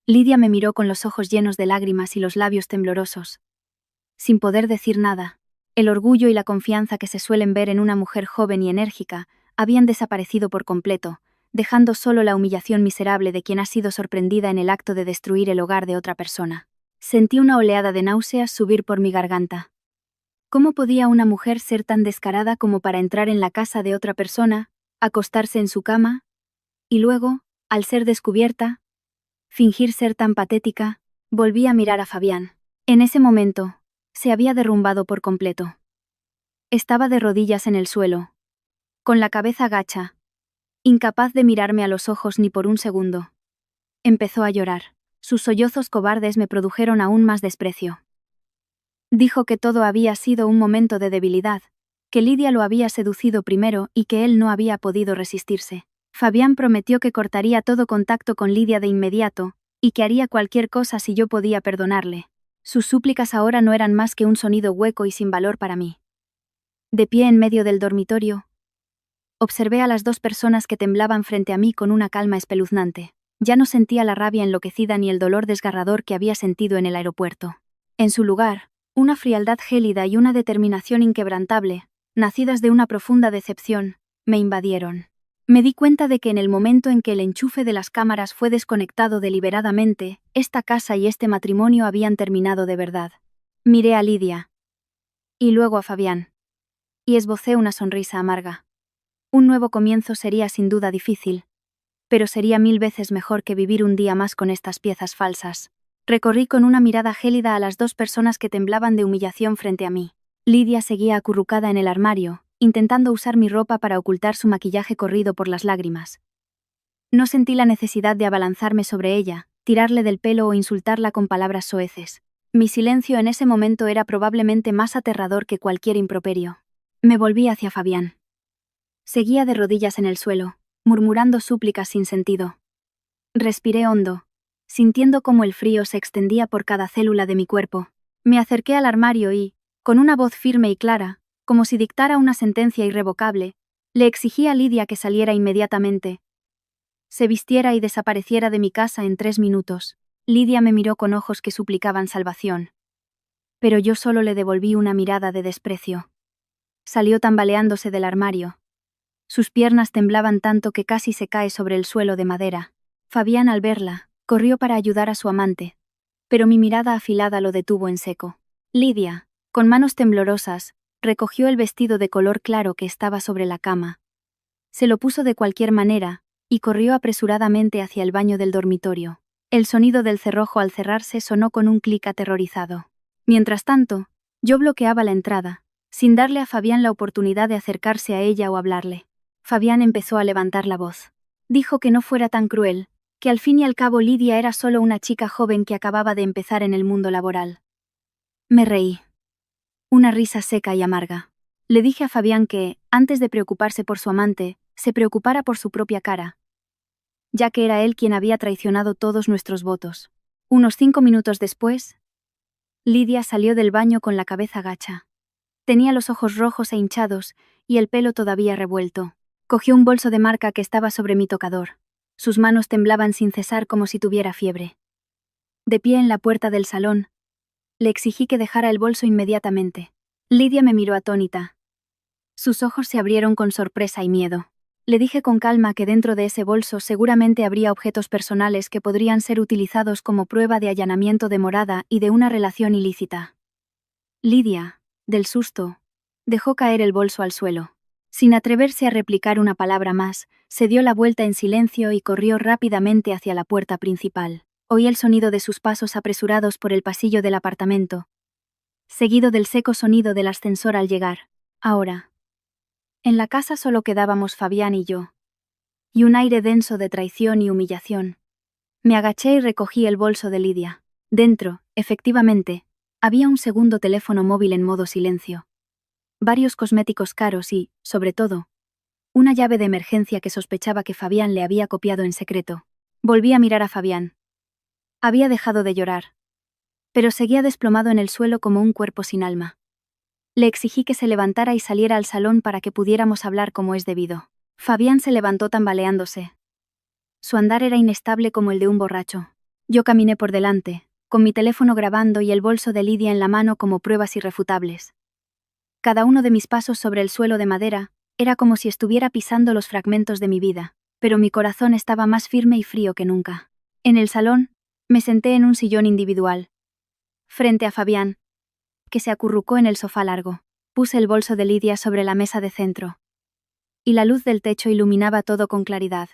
Speaker 1: Lidia me miró con los ojos llenos de lágrimas y los labios temblorosos. Sin poder decir nada, el orgullo y la confianza que se suelen ver en una mujer joven y enérgica habían desaparecido por completo, dejando solo la humillación miserable de quien ha sido sorprendida en el acto de destruir el hogar de otra persona. Sentí una oleada de náuseas subir por mi garganta. ¿Cómo podía una mujer ser tan descarada como para entrar en la casa de otra persona, acostarse en su cama, y luego, al ser descubierta, fingir ser tan patética? Volví a mirar a Fabián. En ese momento, se había derrumbado por completo. Estaba de rodillas en el suelo, con la cabeza gacha, incapaz de mirarme a los ojos ni por un segundo. Empezó a llorar. Sus sollozos cobardes me produjeron aún más desprecio. Dijo que todo había sido un momento de debilidad, que Lidia lo había seducido primero y que él no había podido resistirse. Fabián prometió que cortaría todo contacto con Lidia de inmediato, y que haría cualquier cosa si yo podía perdonarle. Sus súplicas ahora no eran más que un sonido hueco y sin valor para mí. De pie en medio del dormitorio, observé a las dos personas que temblaban frente a mí con una calma espeluznante. Ya no sentía la rabia enloquecida ni el dolor desgarrador que había sentido en el aeropuerto. En su lugar, una frialdad gélida y una determinación inquebrantable, nacidas de una profunda decepción, me invadieron. Me di cuenta de que en el momento en que el enchufe de las cámaras fue desconectado deliberadamente, esta casa y este matrimonio habían terminado de verdad. Miré a Lidia. Y luego a Fabián. Y esbocé una sonrisa amarga. Un nuevo comienzo sería sin duda difícil, pero sería 1000 veces mejor que vivir un día más con estas piezas falsas. Recorrí con una mirada gélida a las dos personas que temblaban de humillación frente a mí. Lidia seguía acurrucada en el armario, intentando usar mi ropa para ocultar su maquillaje corrido por las lágrimas. No sentí la necesidad de abalanzarme sobre ella, tirarle del pelo o insultarla con palabras soeces. Mi silencio en ese momento era probablemente más aterrador que cualquier improperio. Me volví hacia Fabián. Seguía de rodillas en el suelo, murmurando súplicas sin sentido. Respiré hondo, sintiendo cómo el frío se extendía por cada célula de mi cuerpo. Me acerqué al armario y, con una voz firme y clara, como si dictara una sentencia irrevocable, le exigí a Lidia que saliera inmediatamente. Se vistiera y desapareciera de mi casa en 3 minutos. Lidia me miró con ojos que suplicaban salvación. Pero yo solo le devolví una mirada de desprecio. Salió tambaleándose del armario. Sus piernas temblaban tanto que casi se cae sobre el suelo de madera. Fabián, al verla, corrió para ayudar a su amante. Pero mi mirada afilada lo detuvo en seco. Lidia, con manos temblorosas, recogió el vestido de color claro que estaba sobre la cama. Se lo puso de cualquier manera, y corrió apresuradamente hacia el baño del dormitorio. El sonido del cerrojo al cerrarse sonó con un clic aterrorizado. Mientras tanto, yo bloqueaba la entrada, sin darle a Fabián la oportunidad de acercarse a ella o hablarle. Fabián empezó a levantar la voz. Dijo que no fuera tan cruel, que al fin y al cabo Lidia era solo una chica joven que acababa de empezar en el mundo laboral. Me reí. Una risa seca y amarga. Le dije a Fabián que, antes de preocuparse por su amante, se preocupara por su propia cara, ya que era él quien había traicionado todos nuestros votos. Unos 5 minutos después, Lidia salió del baño con la cabeza gacha. Tenía los ojos rojos e hinchados, y el pelo todavía revuelto. Cogió un bolso de marca que estaba sobre mi tocador. Sus manos temblaban sin cesar como si tuviera fiebre. De pie en la puerta del salón, le exigí que dejara el bolso inmediatamente. Lidia me miró atónita. Sus ojos se abrieron con sorpresa y miedo. Le dije con calma que dentro de ese bolso seguramente habría objetos personales que podrían ser utilizados como prueba de allanamiento de morada y de una relación ilícita. Lidia, del susto, dejó caer el bolso al suelo. Sin atreverse a replicar una palabra más, se dio la vuelta en silencio y corrió rápidamente hacia la puerta principal. Oí el sonido de sus pasos apresurados por el pasillo del apartamento, seguido del seco sonido del ascensor al llegar. Ahora, en la casa solo quedábamos Fabián y yo, y un aire denso de traición y humillación. Me agaché y recogí el bolso de Lidia. Dentro, efectivamente, había un segundo teléfono móvil en modo silencio, varios cosméticos caros y, sobre todo, una llave de emergencia que sospechaba que Fabián le había copiado en secreto. Volví a mirar a Fabián. Había dejado de llorar, pero seguía desplomado en el suelo como un cuerpo sin alma. Le exigí que se levantara y saliera al salón para que pudiéramos hablar como es debido. Fabián se levantó tambaleándose. Su andar era inestable como el de un borracho. Yo caminé por delante, con mi teléfono grabando y el bolso de Lidia en la mano como pruebas irrefutables. Cada uno de mis pasos sobre el suelo de madera era como si estuviera pisando los fragmentos de mi vida, pero mi corazón estaba más firme y frío que nunca. En el salón, me senté en un sillón individual, frente a Fabián, que se acurrucó en el sofá largo. Puse el bolso de Lidia sobre la mesa de centro, y la luz del techo iluminaba todo con claridad,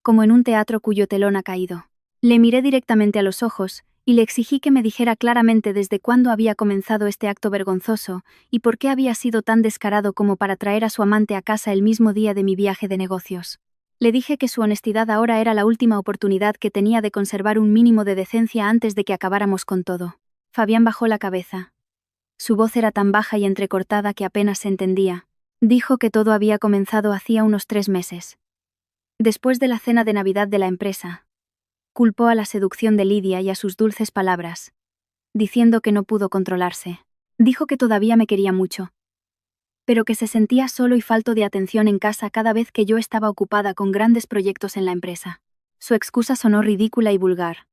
Speaker 1: como en un teatro cuyo telón ha caído. Le miré directamente a los ojos, y le exigí que me dijera claramente desde cuándo había comenzado este acto vergonzoso, y por qué había sido tan descarado como para traer a su amante a casa el mismo día de mi viaje de negocios. Le dije que su honestidad ahora era la última oportunidad que tenía de conservar un mínimo de decencia antes de que acabáramos con todo. Fabián bajó la cabeza. Su voz era tan baja y entrecortada que apenas se entendía. Dijo que todo había comenzado hacía unos 3 meses. Después de la cena de Navidad de la empresa, culpó a la seducción de Lidia y a sus dulces palabras, diciendo que no pudo controlarse. Dijo que todavía me quería mucho, pero que se sentía solo y falto de atención en casa cada vez que yo estaba ocupada con grandes proyectos en la empresa. Su excusa sonó ridícula y vulgar.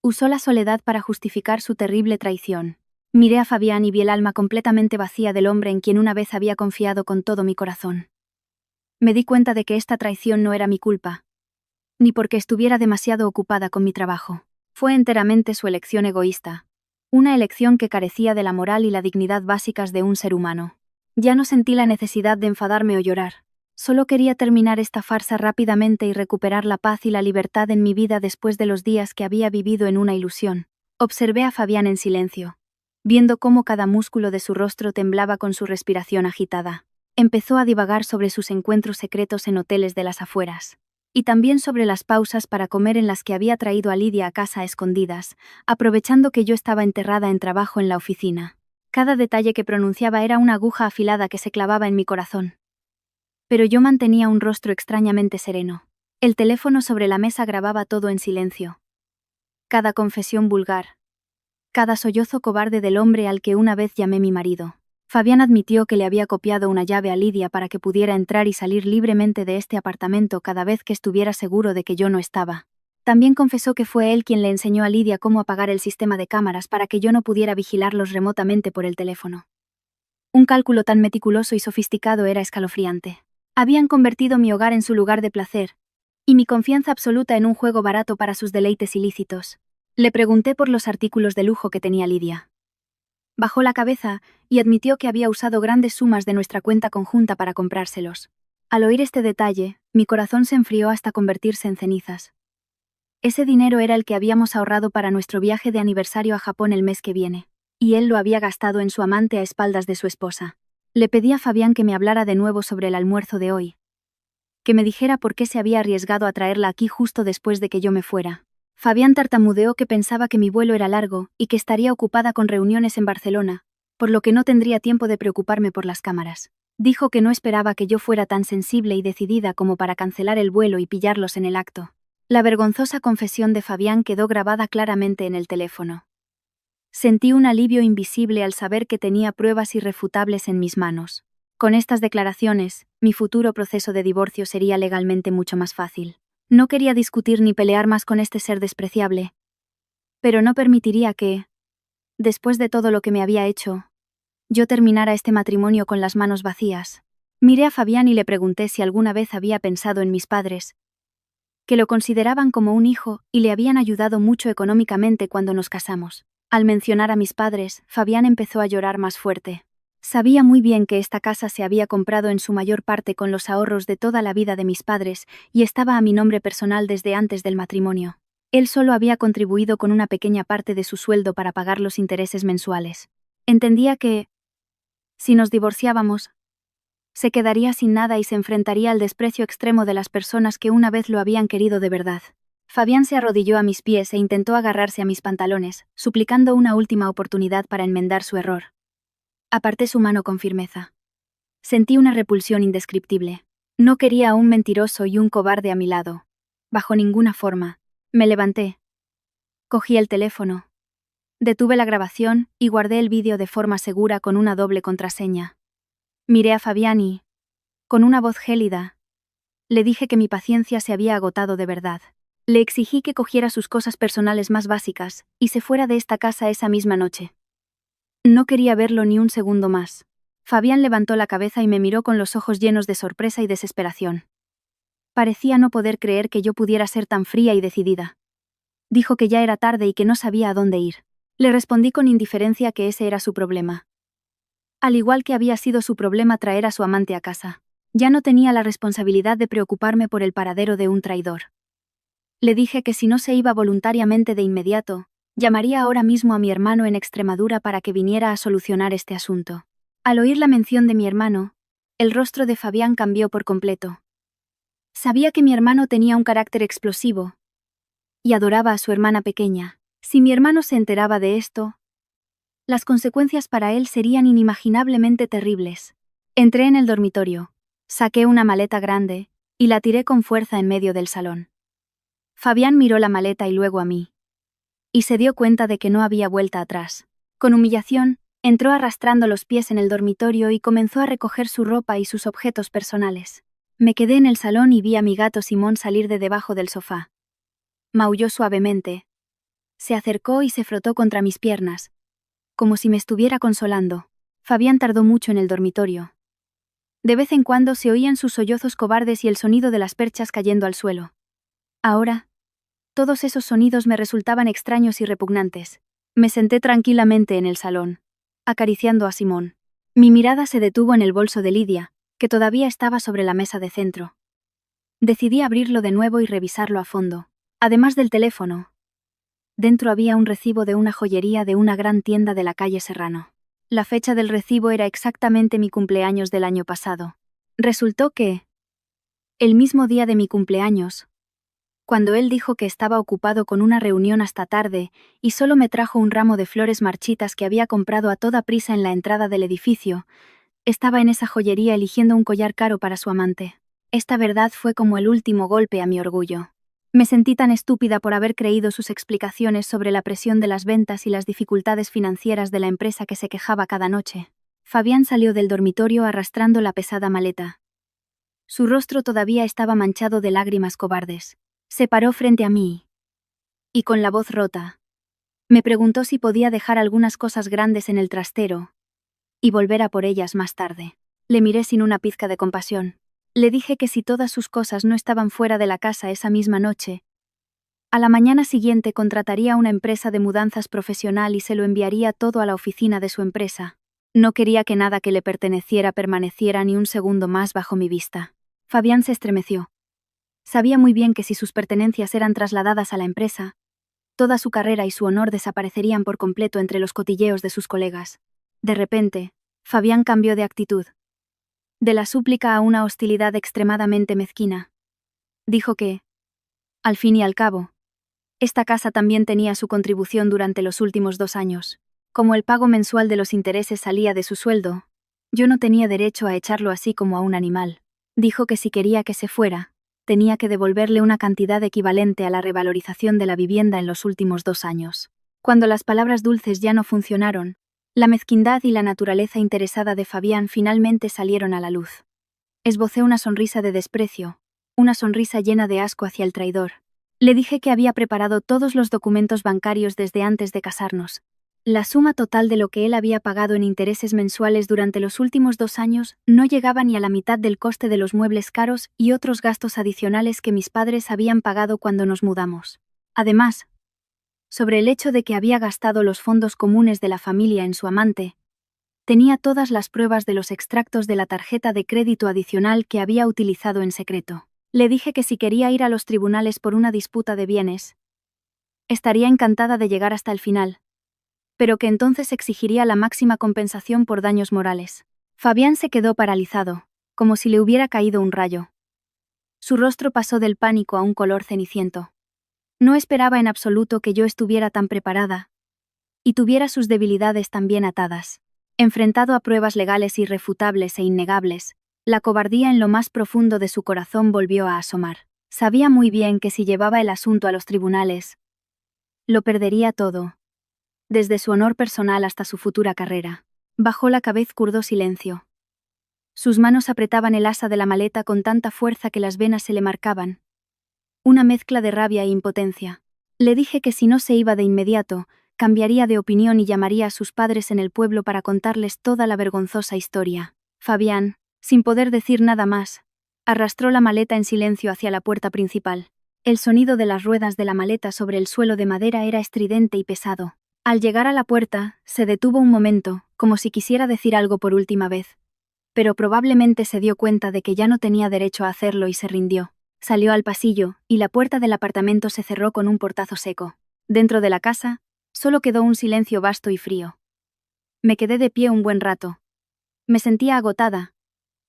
Speaker 1: Usó la soledad para justificar su terrible traición. Miré a Fabián y vi el alma completamente vacía del hombre en quien una vez había confiado con todo mi corazón. Me di cuenta de que esta traición no era mi culpa, ni porque estuviera demasiado ocupada con mi trabajo. Fue enteramente su elección egoísta, una elección que carecía de la moral y la dignidad básicas de un ser humano. Ya no sentí la necesidad de enfadarme o llorar. Solo quería terminar esta farsa rápidamente y recuperar la paz y la libertad en mi vida después de los días que había vivido en una ilusión. Observé a Fabián en silencio, viendo cómo cada músculo de su rostro temblaba con su respiración agitada. Empezó a divagar sobre sus encuentros secretos en hoteles de las afueras, y también sobre las pausas para comer en las que había traído a Lidia a casa a escondidas, aprovechando que yo estaba enterrada en trabajo en la oficina. Cada detalle que pronunciaba era una aguja afilada que se clavaba en mi corazón. Pero yo mantenía un rostro extrañamente sereno. El teléfono sobre la mesa grababa todo en silencio. Cada confesión vulgar. Cada sollozo cobarde del hombre al que una vez llamé mi marido. Fabián admitió que le había copiado una llave a Lidia para que pudiera entrar y salir libremente de este apartamento cada vez que estuviera seguro de que yo no estaba. También confesó que fue él quien le enseñó a Lidia cómo apagar el sistema de cámaras para que yo no pudiera vigilarlos remotamente por el teléfono. Un cálculo tan meticuloso y sofisticado era escalofriante. Habían convertido mi hogar en su lugar de placer, y mi confianza absoluta en un juego barato para sus deleites ilícitos. Le pregunté por los artículos de lujo que tenía Lidia. Bajó la cabeza y admitió que había usado grandes sumas de nuestra cuenta conjunta para comprárselos. Al oír este detalle, mi corazón se enfrió hasta convertirse en cenizas. Ese dinero era el que habíamos ahorrado para nuestro viaje de aniversario a Japón el mes que viene, y él lo había gastado en su amante a espaldas de su esposa. Le pedí a Fabián que me hablara de nuevo sobre el almuerzo de hoy. Que me dijera por qué se había arriesgado a traerla aquí justo después de que yo me fuera. Fabián tartamudeó que pensaba que mi vuelo era largo y que estaría ocupada con reuniones en Barcelona, por lo que no tendría tiempo de preocuparme por las cámaras. Dijo que no esperaba que yo fuera tan sensible y decidida como para cancelar el vuelo y pillarlos en el acto. La vergonzosa confesión de Fabián quedó grabada claramente en el teléfono. Sentí un alivio invisible al saber que tenía pruebas irrefutables en mis manos. Con estas declaraciones, mi futuro proceso de divorcio sería legalmente mucho más fácil. No quería discutir ni pelear más con este ser despreciable. Pero no permitiría que, después de todo lo que me había hecho, yo terminara este matrimonio con las manos vacías. Miré a Fabián y le pregunté si alguna vez había pensado en mis padres, que lo consideraban como un hijo y le habían ayudado mucho económicamente cuando nos casamos. Al mencionar a mis padres, Fabián empezó a llorar más fuerte. Sabía muy bien que esta casa se había comprado en su mayor parte con los ahorros de toda la vida de mis padres y estaba a mi nombre personal desde antes del matrimonio. Él solo había contribuido con una pequeña parte de su sueldo para pagar los intereses mensuales. Entendía que, si nos divorciábamos, se quedaría sin nada y se enfrentaría al desprecio extremo de las personas que una vez lo habían querido de verdad. Fabián se arrodilló a mis pies e intentó agarrarse a mis pantalones, suplicando una última oportunidad para enmendar su error. Aparté su mano con firmeza. Sentí una repulsión indescriptible. No quería a un mentiroso y un cobarde a mi lado. Bajo ninguna forma. Me levanté. Cogí el teléfono. Detuve la grabación y guardé el vídeo de forma segura con una doble contraseña. Miré a Fabián y, con una voz gélida, le dije que mi paciencia se había agotado de verdad. Le exigí que cogiera sus cosas personales más básicas y se fuera de esta casa esa misma noche. No quería verlo ni un segundo más. Fabián levantó la cabeza y me miró con los ojos llenos de sorpresa y desesperación. Parecía no poder creer que yo pudiera ser tan fría y decidida. Dijo que ya era tarde y que no sabía a dónde ir. Le respondí con indiferencia que ese era su problema. Al igual que había sido su problema traer a su amante a casa. Ya no tenía la responsabilidad de preocuparme por el paradero de un traidor. Le dije que si no se iba voluntariamente de inmediato, llamaría ahora mismo a mi hermano en Extremadura para que viniera a solucionar este asunto. Al oír la mención de mi hermano, el rostro de Fabián cambió por completo. Sabía que mi hermano tenía un carácter explosivo y adoraba a su hermana pequeña. Si mi hermano se enteraba de esto, las consecuencias para él serían inimaginablemente terribles. Entré en el dormitorio, saqué una maleta grande y la tiré con fuerza en medio del salón. Fabián miró la maleta y luego a mí. Y se dio cuenta de que no había vuelta atrás. Con humillación, entró arrastrando los pies en el dormitorio y comenzó a recoger su ropa y sus objetos personales. Me quedé en el salón y vi a mi gato Simón salir de debajo del sofá. Maulló suavemente. Se acercó y se frotó contra mis piernas, como si me estuviera consolando. Fabián tardó mucho en el dormitorio. De vez en cuando se oían sus sollozos cobardes y el sonido de las perchas cayendo al suelo. Ahora, todos esos sonidos me resultaban extraños y repugnantes. Me senté tranquilamente en el salón, acariciando a Simón. Mi mirada se detuvo en el bolso de Lidia, que todavía estaba sobre la mesa de centro. Decidí abrirlo de nuevo y revisarlo a fondo. Además del teléfono, dentro había un recibo de una joyería de una gran tienda de la calle Serrano. La fecha del recibo era exactamente mi cumpleaños del año pasado. Resultó que, el mismo día de mi cumpleaños, cuando él dijo que estaba ocupado con una reunión hasta tarde y solo me trajo un ramo de flores marchitas que había comprado a toda prisa en la entrada del edificio, estaba en esa joyería eligiendo un collar caro para su amante. Esta verdad fue como el último golpe a mi orgullo. Me sentí tan estúpida por haber creído sus explicaciones sobre la presión de las ventas y las dificultades financieras de la empresa que se quejaba cada noche. Fabián salió del dormitorio arrastrando la pesada maleta. Su rostro todavía estaba manchado de lágrimas cobardes. Se paró frente a mí y, con la voz rota, me preguntó si podía dejar algunas cosas grandes en el trastero y volver a por ellas más tarde. Le miré sin una pizca de compasión. Le dije que si todas sus cosas no estaban fuera de la casa esa misma noche, a la mañana siguiente contrataría una empresa de mudanzas profesional y se lo enviaría todo a la oficina de su empresa. No quería que nada que le perteneciera permaneciera ni un segundo más bajo mi vista. Fabián se estremeció. Sabía muy bien que si sus pertenencias eran trasladadas a la empresa, toda su carrera y su honor desaparecerían por completo entre los cotilleos de sus colegas. De repente, Fabián cambió de actitud. De la súplica a una hostilidad extremadamente mezquina. Dijo que, al fin y al cabo, esta casa también tenía su contribución durante los últimos 2 años. Como el pago mensual de los intereses salía de su sueldo, yo no tenía derecho a echarlo así como a un animal. Dijo que si quería que se fuera, tenía que devolverle una cantidad equivalente a la revalorización de la vivienda en los últimos 2 años. Cuando las palabras dulces ya no funcionaron, la mezquindad y la naturaleza interesada de Fabián finalmente salieron a la luz. Esbocé una sonrisa de desprecio, una sonrisa llena de asco hacia el traidor. Le dije que había preparado todos los documentos bancarios desde antes de casarnos. La suma total de lo que él había pagado en intereses mensuales durante los últimos 2 años no llegaba ni a la mitad del coste de los muebles caros y otros gastos adicionales que mis padres habían pagado cuando nos mudamos. Además, sobre el hecho de que había gastado los fondos comunes de la familia en su amante, tenía todas las pruebas de los extractos de la tarjeta de crédito adicional que había utilizado en secreto. Le dije que si quería ir a los tribunales por una disputa de bienes, estaría encantada de llegar hasta el final, pero que entonces exigiría la máxima compensación por daños morales. Fabián se quedó paralizado, como si le hubiera caído un rayo. Su rostro pasó del pánico a un color ceniciento. No esperaba en absoluto que yo estuviera tan preparada y tuviera sus debilidades tan bien atadas. Enfrentado a pruebas legales irrefutables e innegables, la cobardía en lo más profundo de su corazón volvió a asomar. Sabía muy bien que si llevaba el asunto a los tribunales, lo perdería todo, desde su honor personal hasta su futura carrera. Bajó la cabeza, curdo silencio. Sus manos apretaban el asa de la maleta con tanta fuerza que las venas se le marcaban. Una mezcla de rabia e impotencia. Le dije que si no se iba de inmediato, cambiaría de opinión y llamaría a sus padres en el pueblo para contarles toda la vergonzosa historia. Fabián, sin poder decir nada más, arrastró la maleta en silencio hacia la puerta principal. El sonido de las ruedas de la maleta sobre el suelo de madera era estridente y pesado. Al llegar a la puerta, se detuvo un momento, como si quisiera decir algo por última vez. Pero probablemente se dio cuenta de que ya no tenía derecho a hacerlo y se rindió. Salió al pasillo, y la puerta del apartamento se cerró con un portazo seco. Dentro de la casa, solo quedó un silencio vasto y frío. Me quedé de pie un buen rato. Me sentía agotada,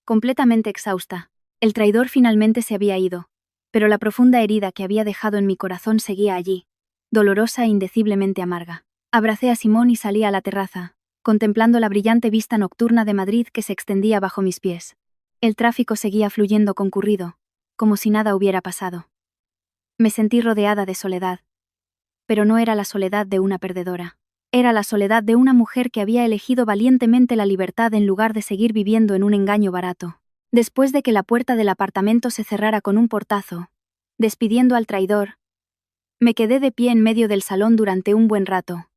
Speaker 1: completamente exhausta. El traidor finalmente se había ido, pero la profunda herida que había dejado en mi corazón seguía allí, dolorosa e indeciblemente amarga. Abracé a Simón y salí a la terraza, contemplando la brillante vista nocturna de Madrid que se extendía bajo mis pies. El tráfico seguía fluyendo concurrido, como si nada hubiera pasado. Me sentí rodeada de soledad. Pero no era la soledad de una perdedora. Era la soledad de una mujer que había elegido valientemente la libertad en lugar de seguir viviendo en un engaño barato. Después de que la puerta del apartamento se cerrara con un portazo, despidiendo al traidor, me quedé de pie en medio del salón durante un buen rato.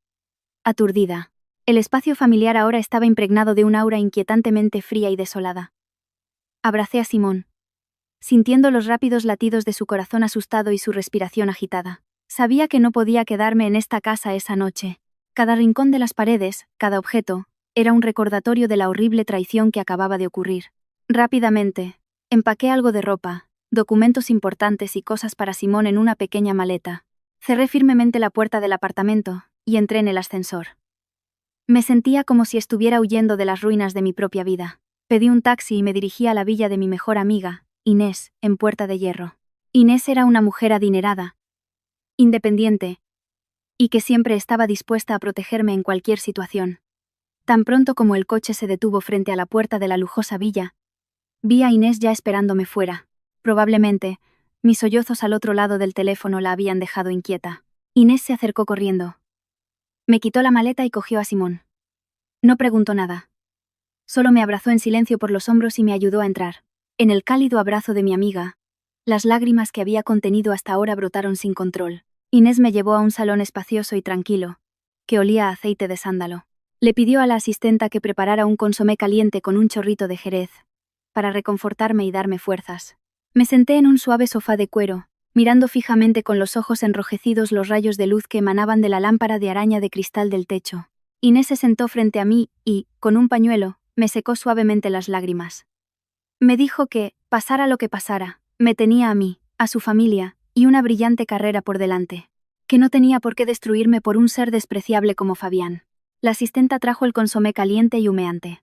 Speaker 1: Aturdida. El espacio familiar ahora estaba impregnado de un aura inquietantemente fría y desolada. Abracé a Simón, sintiendo los rápidos latidos de su corazón asustado y su respiración agitada. Sabía que no podía quedarme en esta casa esa noche. Cada rincón de las paredes, cada objeto, era un recordatorio de la horrible traición que acababa de ocurrir. Rápidamente, empaqué algo de ropa, documentos importantes y cosas para Simón en una pequeña maleta. Cerré firmemente la puerta del apartamento y entré en el ascensor. Me sentía como si estuviera huyendo de las ruinas de mi propia vida. Pedí un taxi y me dirigí a la villa de mi mejor amiga, Inés, en Puerta de Hierro. Inés era una mujer adinerada, independiente, y que siempre estaba dispuesta a protegerme en cualquier situación. Tan pronto como el coche se detuvo frente a la puerta de la lujosa villa, vi a Inés ya esperándome fuera. Probablemente, mis sollozos al otro lado del teléfono la habían dejado inquieta. Inés se acercó corriendo. Me quitó la maleta y cogió a Simón. No preguntó nada. Solo me abrazó en silencio por los hombros y me ayudó a entrar. En el cálido abrazo de mi amiga, las lágrimas que había contenido hasta ahora brotaron sin control. Inés me llevó a un salón espacioso y tranquilo, que olía a aceite de sándalo. Le pidió a la asistenta que preparara un consomé caliente con un chorrito de jerez, para reconfortarme y darme fuerzas. Me senté en un suave sofá de cuero, mirando fijamente con los ojos enrojecidos los rayos de luz que emanaban de la lámpara de araña de cristal del techo. Inés se sentó frente a mí y, con un pañuelo, me secó suavemente las lágrimas. Me dijo que, pasara lo que pasara, me tenía a mí, a su familia, y una brillante carrera por delante. Que no tenía por qué destruirme por un ser despreciable como Fabián. La asistenta trajo el consomé caliente y humeante.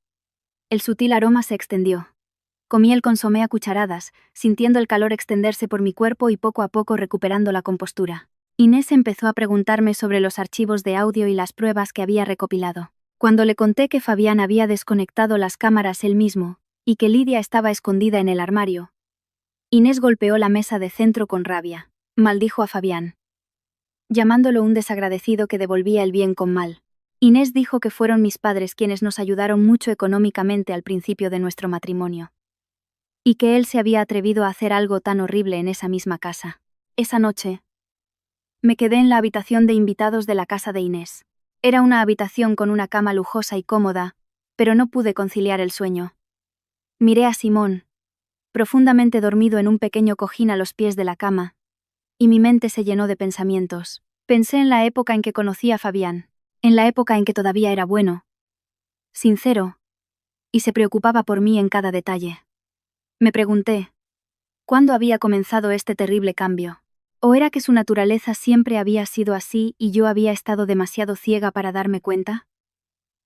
Speaker 1: El sutil aroma se extendió. Comí el consomé a cucharadas, sintiendo el calor extenderse por mi cuerpo y poco a poco recuperando la compostura. Inés empezó a preguntarme sobre los archivos de audio y las pruebas que había recopilado. Cuando le conté que Fabián había desconectado las cámaras él mismo, y que Lidia estaba escondida en el armario, Inés golpeó la mesa de centro con rabia. Maldijo a Fabián, llamándolo un desagradecido que devolvía el bien con mal. Inés dijo que fueron mis padres quienes nos ayudaron mucho económicamente al principio de nuestro matrimonio. Y que él se había atrevido a hacer algo tan horrible en esa misma casa. Esa noche, me quedé en la habitación de invitados de la casa de Inés. Era una habitación con una cama lujosa y cómoda, pero no pude conciliar el sueño. Miré a Simón, profundamente dormido en un pequeño cojín a los pies de la cama, y mi mente se llenó de pensamientos. Pensé en la época en que conocí a Fabián, en la época en que todavía era bueno, sincero, y se preocupaba por mí en cada detalle. Me pregunté, ¿cuándo había comenzado este terrible cambio? ¿O era que su naturaleza siempre había sido así y yo había estado demasiado ciega para darme cuenta?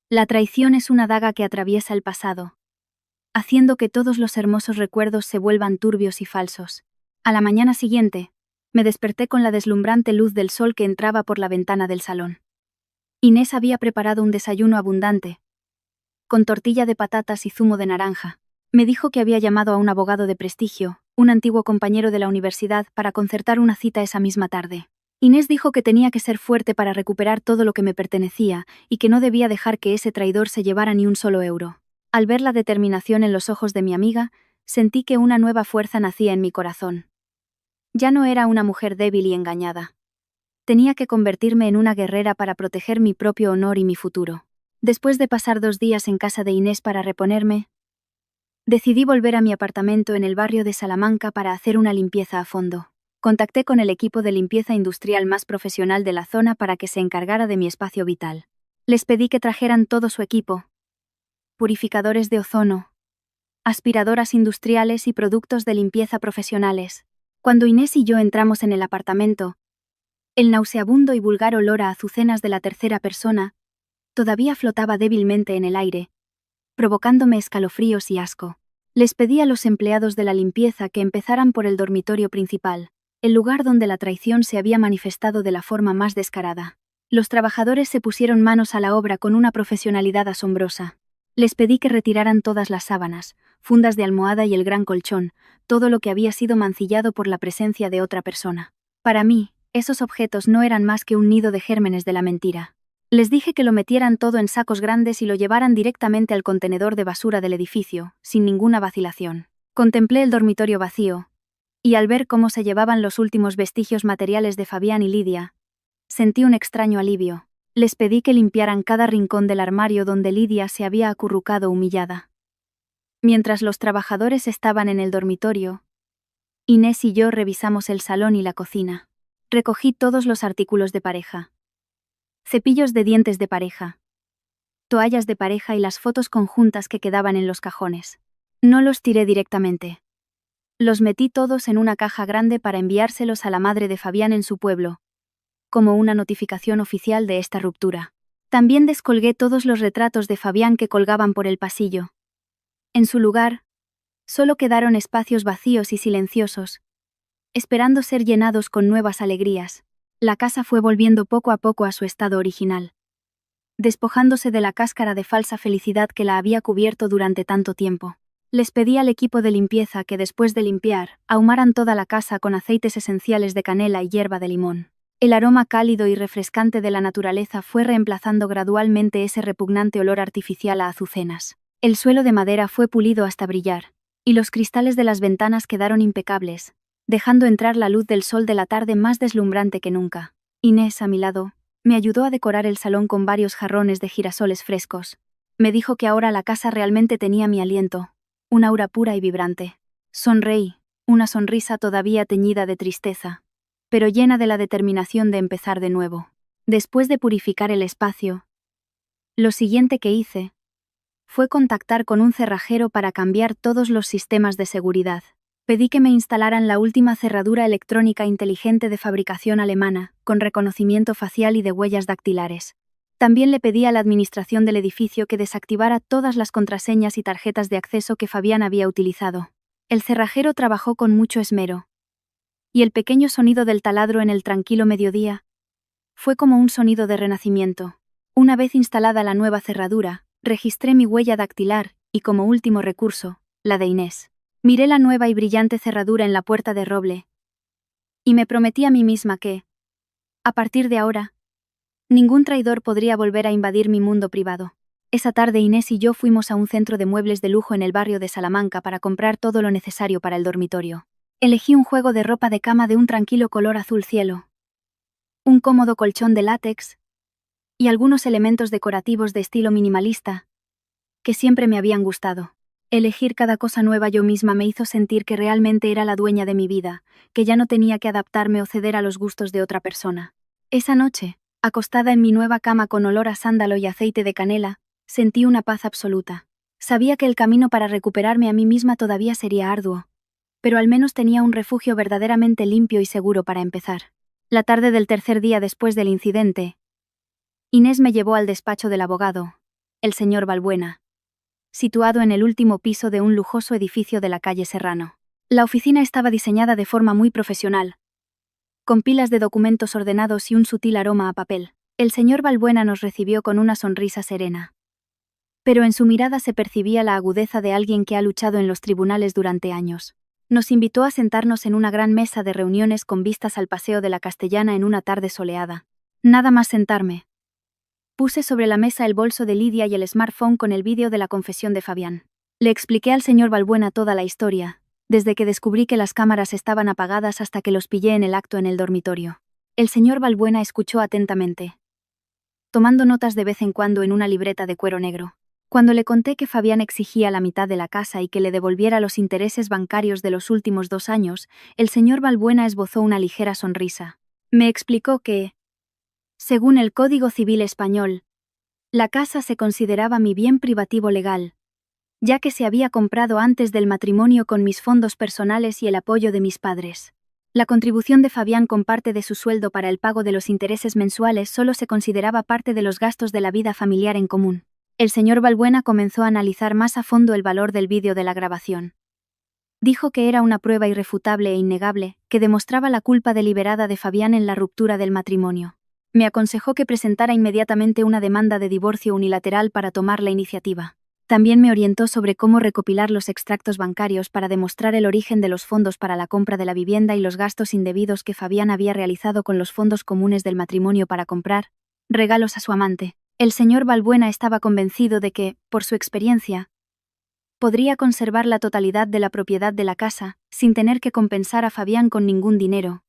Speaker 1: La traición es una daga que atraviesa el pasado, haciendo que todos los hermosos recuerdos se vuelvan turbios y falsos. A la mañana siguiente, me desperté con la deslumbrante luz del sol que entraba por la ventana del salón. Inés había preparado un desayuno abundante, con tortilla de patatas y zumo de naranja. Me dijo que había llamado a un abogado de prestigio, un antiguo compañero de la universidad, para concertar una cita esa misma tarde. Inés dijo que tenía que ser fuerte para recuperar todo lo que me pertenecía y que no debía dejar que ese traidor se llevara ni un solo euro. Al ver la determinación en los ojos de mi amiga, sentí que una nueva fuerza nacía en mi corazón. Ya no era una mujer débil y engañada. Tenía que convertirme en una guerrera para proteger mi propio honor y mi futuro. Después de pasar 2 días en casa de Inés para reponerme, decidí volver a mi apartamento en el barrio de Salamanca para hacer una limpieza a fondo. Contacté con el equipo de limpieza industrial más profesional de la zona para que se encargara de mi espacio vital. Les pedí que trajeran todo su equipo: purificadores de ozono, aspiradoras industriales y productos de limpieza profesionales. Cuando Inés y yo entramos en el apartamento, el nauseabundo y vulgar olor a azucenas de la tercera persona todavía flotaba débilmente en el aire, provocándome escalofríos y asco. Les pedí a los empleados de la limpieza que empezaran por el dormitorio principal, el lugar donde la traición se había manifestado de la forma más descarada. Los trabajadores se pusieron manos a la obra con una profesionalidad asombrosa. Les pedí que retiraran todas las sábanas, fundas de almohada y el gran colchón, todo lo que había sido mancillado por la presencia de otra persona. Para mí, esos objetos no eran más que un nido de gérmenes de la mentira. Les dije que lo metieran todo en sacos grandes y lo llevaran directamente al contenedor de basura del edificio, sin ninguna vacilación. Contemplé el dormitorio vacío, y al ver cómo se llevaban los últimos vestigios materiales de Fabián y Lidia, sentí un extraño alivio. Les pedí que limpiaran cada rincón del armario donde Lidia se había acurrucado humillada. Mientras los trabajadores estaban en el dormitorio, Inés y yo revisamos el salón y la cocina. Recogí todos los artículos de pareja: cepillos de dientes de pareja, toallas de pareja y las fotos conjuntas que quedaban en los cajones. No los tiré directamente. Los metí todos en una caja grande para enviárselos a la madre de Fabián en su pueblo, como una notificación oficial de esta ruptura. También descolgué todos los retratos de Fabián que colgaban por el pasillo. En su lugar, solo quedaron espacios vacíos y silenciosos, esperando ser llenados con nuevas alegrías. La casa fue volviendo poco a poco a su estado original, despojándose de la cáscara de falsa felicidad que la había cubierto durante tanto tiempo. Les pedí al equipo de limpieza que después de limpiar, ahumaran toda la casa con aceites esenciales de canela y hierba de limón. El aroma cálido y refrescante de la naturaleza fue reemplazando gradualmente ese repugnante olor artificial a azucenas. El suelo de madera fue pulido hasta brillar, y los cristales de las ventanas quedaron impecables, dejando entrar la luz del sol de la tarde más deslumbrante que nunca. Inés, a mi lado, me ayudó a decorar el salón con varios jarrones de girasoles frescos. Me dijo que ahora la casa realmente tenía mi aliento, un aura pura y vibrante. Sonreí, una sonrisa todavía teñida de tristeza, pero llena de la determinación de empezar de nuevo. Después de purificar el espacio, lo siguiente que hice fue contactar con un cerrajero para cambiar todos los sistemas de seguridad. Pedí que me instalaran la última cerradura electrónica inteligente de fabricación alemana, con reconocimiento facial y de huellas dactilares. También le pedí a la administración del edificio que desactivara todas las contraseñas y tarjetas de acceso que Fabián había utilizado. El cerrajero trabajó con mucho esmero, y el pequeño sonido del taladro en el tranquilo mediodía fue como un sonido de renacimiento. Una vez instalada la nueva cerradura, registré mi huella dactilar y, como último recurso, la de Inés. Miré la nueva y brillante cerradura en la puerta de roble y me prometí a mí misma que, a partir de ahora, ningún traidor podría volver a invadir mi mundo privado. Esa tarde Inés y yo fuimos a un centro de muebles de lujo en el barrio de Salamanca para comprar todo lo necesario para el dormitorio. Elegí un juego de ropa de cama de un tranquilo color azul cielo, un cómodo colchón de látex y algunos elementos decorativos de estilo minimalista que siempre me habían gustado. Elegir cada cosa nueva yo misma me hizo sentir que realmente era la dueña de mi vida, que ya no tenía que adaptarme o ceder a los gustos de otra persona. Esa noche, acostada en mi nueva cama con olor a sándalo y aceite de canela, sentí una paz absoluta. Sabía que el camino para recuperarme a mí misma todavía sería arduo, pero al menos tenía un refugio verdaderamente limpio y seguro para empezar. La tarde del tercer día después del incidente, Inés me llevó al despacho del abogado, el señor Balbuena, situado en el último piso de un lujoso edificio de la calle Serrano. La oficina estaba diseñada de forma muy profesional, con pilas de documentos ordenados y un sutil aroma a papel. El señor Balbuena nos recibió con una sonrisa serena, pero en su mirada se percibía la agudeza de alguien que ha luchado en los tribunales durante años. Nos invitó a sentarnos en una gran mesa de reuniones con vistas al Paseo de la Castellana en una tarde soleada. Nada más sentarme, puse sobre la mesa el bolso de Lidia y el smartphone con el vídeo de la confesión de Fabián. Le expliqué al señor Balbuena toda la historia, desde que descubrí que las cámaras estaban apagadas hasta que los pillé en el acto en el dormitorio. El señor Balbuena escuchó atentamente, tomando notas de vez en cuando en una libreta de cuero negro. Cuando le conté que Fabián exigía la mitad de la casa y que le devolviera los intereses bancarios de los últimos 2 años, el señor Balbuena esbozó una ligera sonrisa. Me explicó que, según el Código Civil español, la casa se consideraba mi bien privativo legal, ya que se había comprado antes del matrimonio con mis fondos personales y el apoyo de mis padres. La contribución de Fabián con parte de su sueldo para el pago de los intereses mensuales solo se consideraba parte de los gastos de la vida familiar en común. El señor Balbuena comenzó a analizar más a fondo el valor del vídeo de la grabación. Dijo que era una prueba irrefutable e innegable, que demostraba la culpa deliberada de Fabián en la ruptura del matrimonio. Me aconsejó que presentara inmediatamente una demanda de divorcio unilateral para tomar la iniciativa. También me orientó sobre cómo recopilar los extractos bancarios para demostrar el origen de los fondos para la compra de la vivienda y los gastos indebidos que Fabián había realizado con los fondos comunes del matrimonio para comprar regalos a su amante. El señor Balbuena estaba convencido de que, por su experiencia, podría conservar la totalidad de la propiedad de la casa, sin tener que compensar a Fabián con ningún dinero,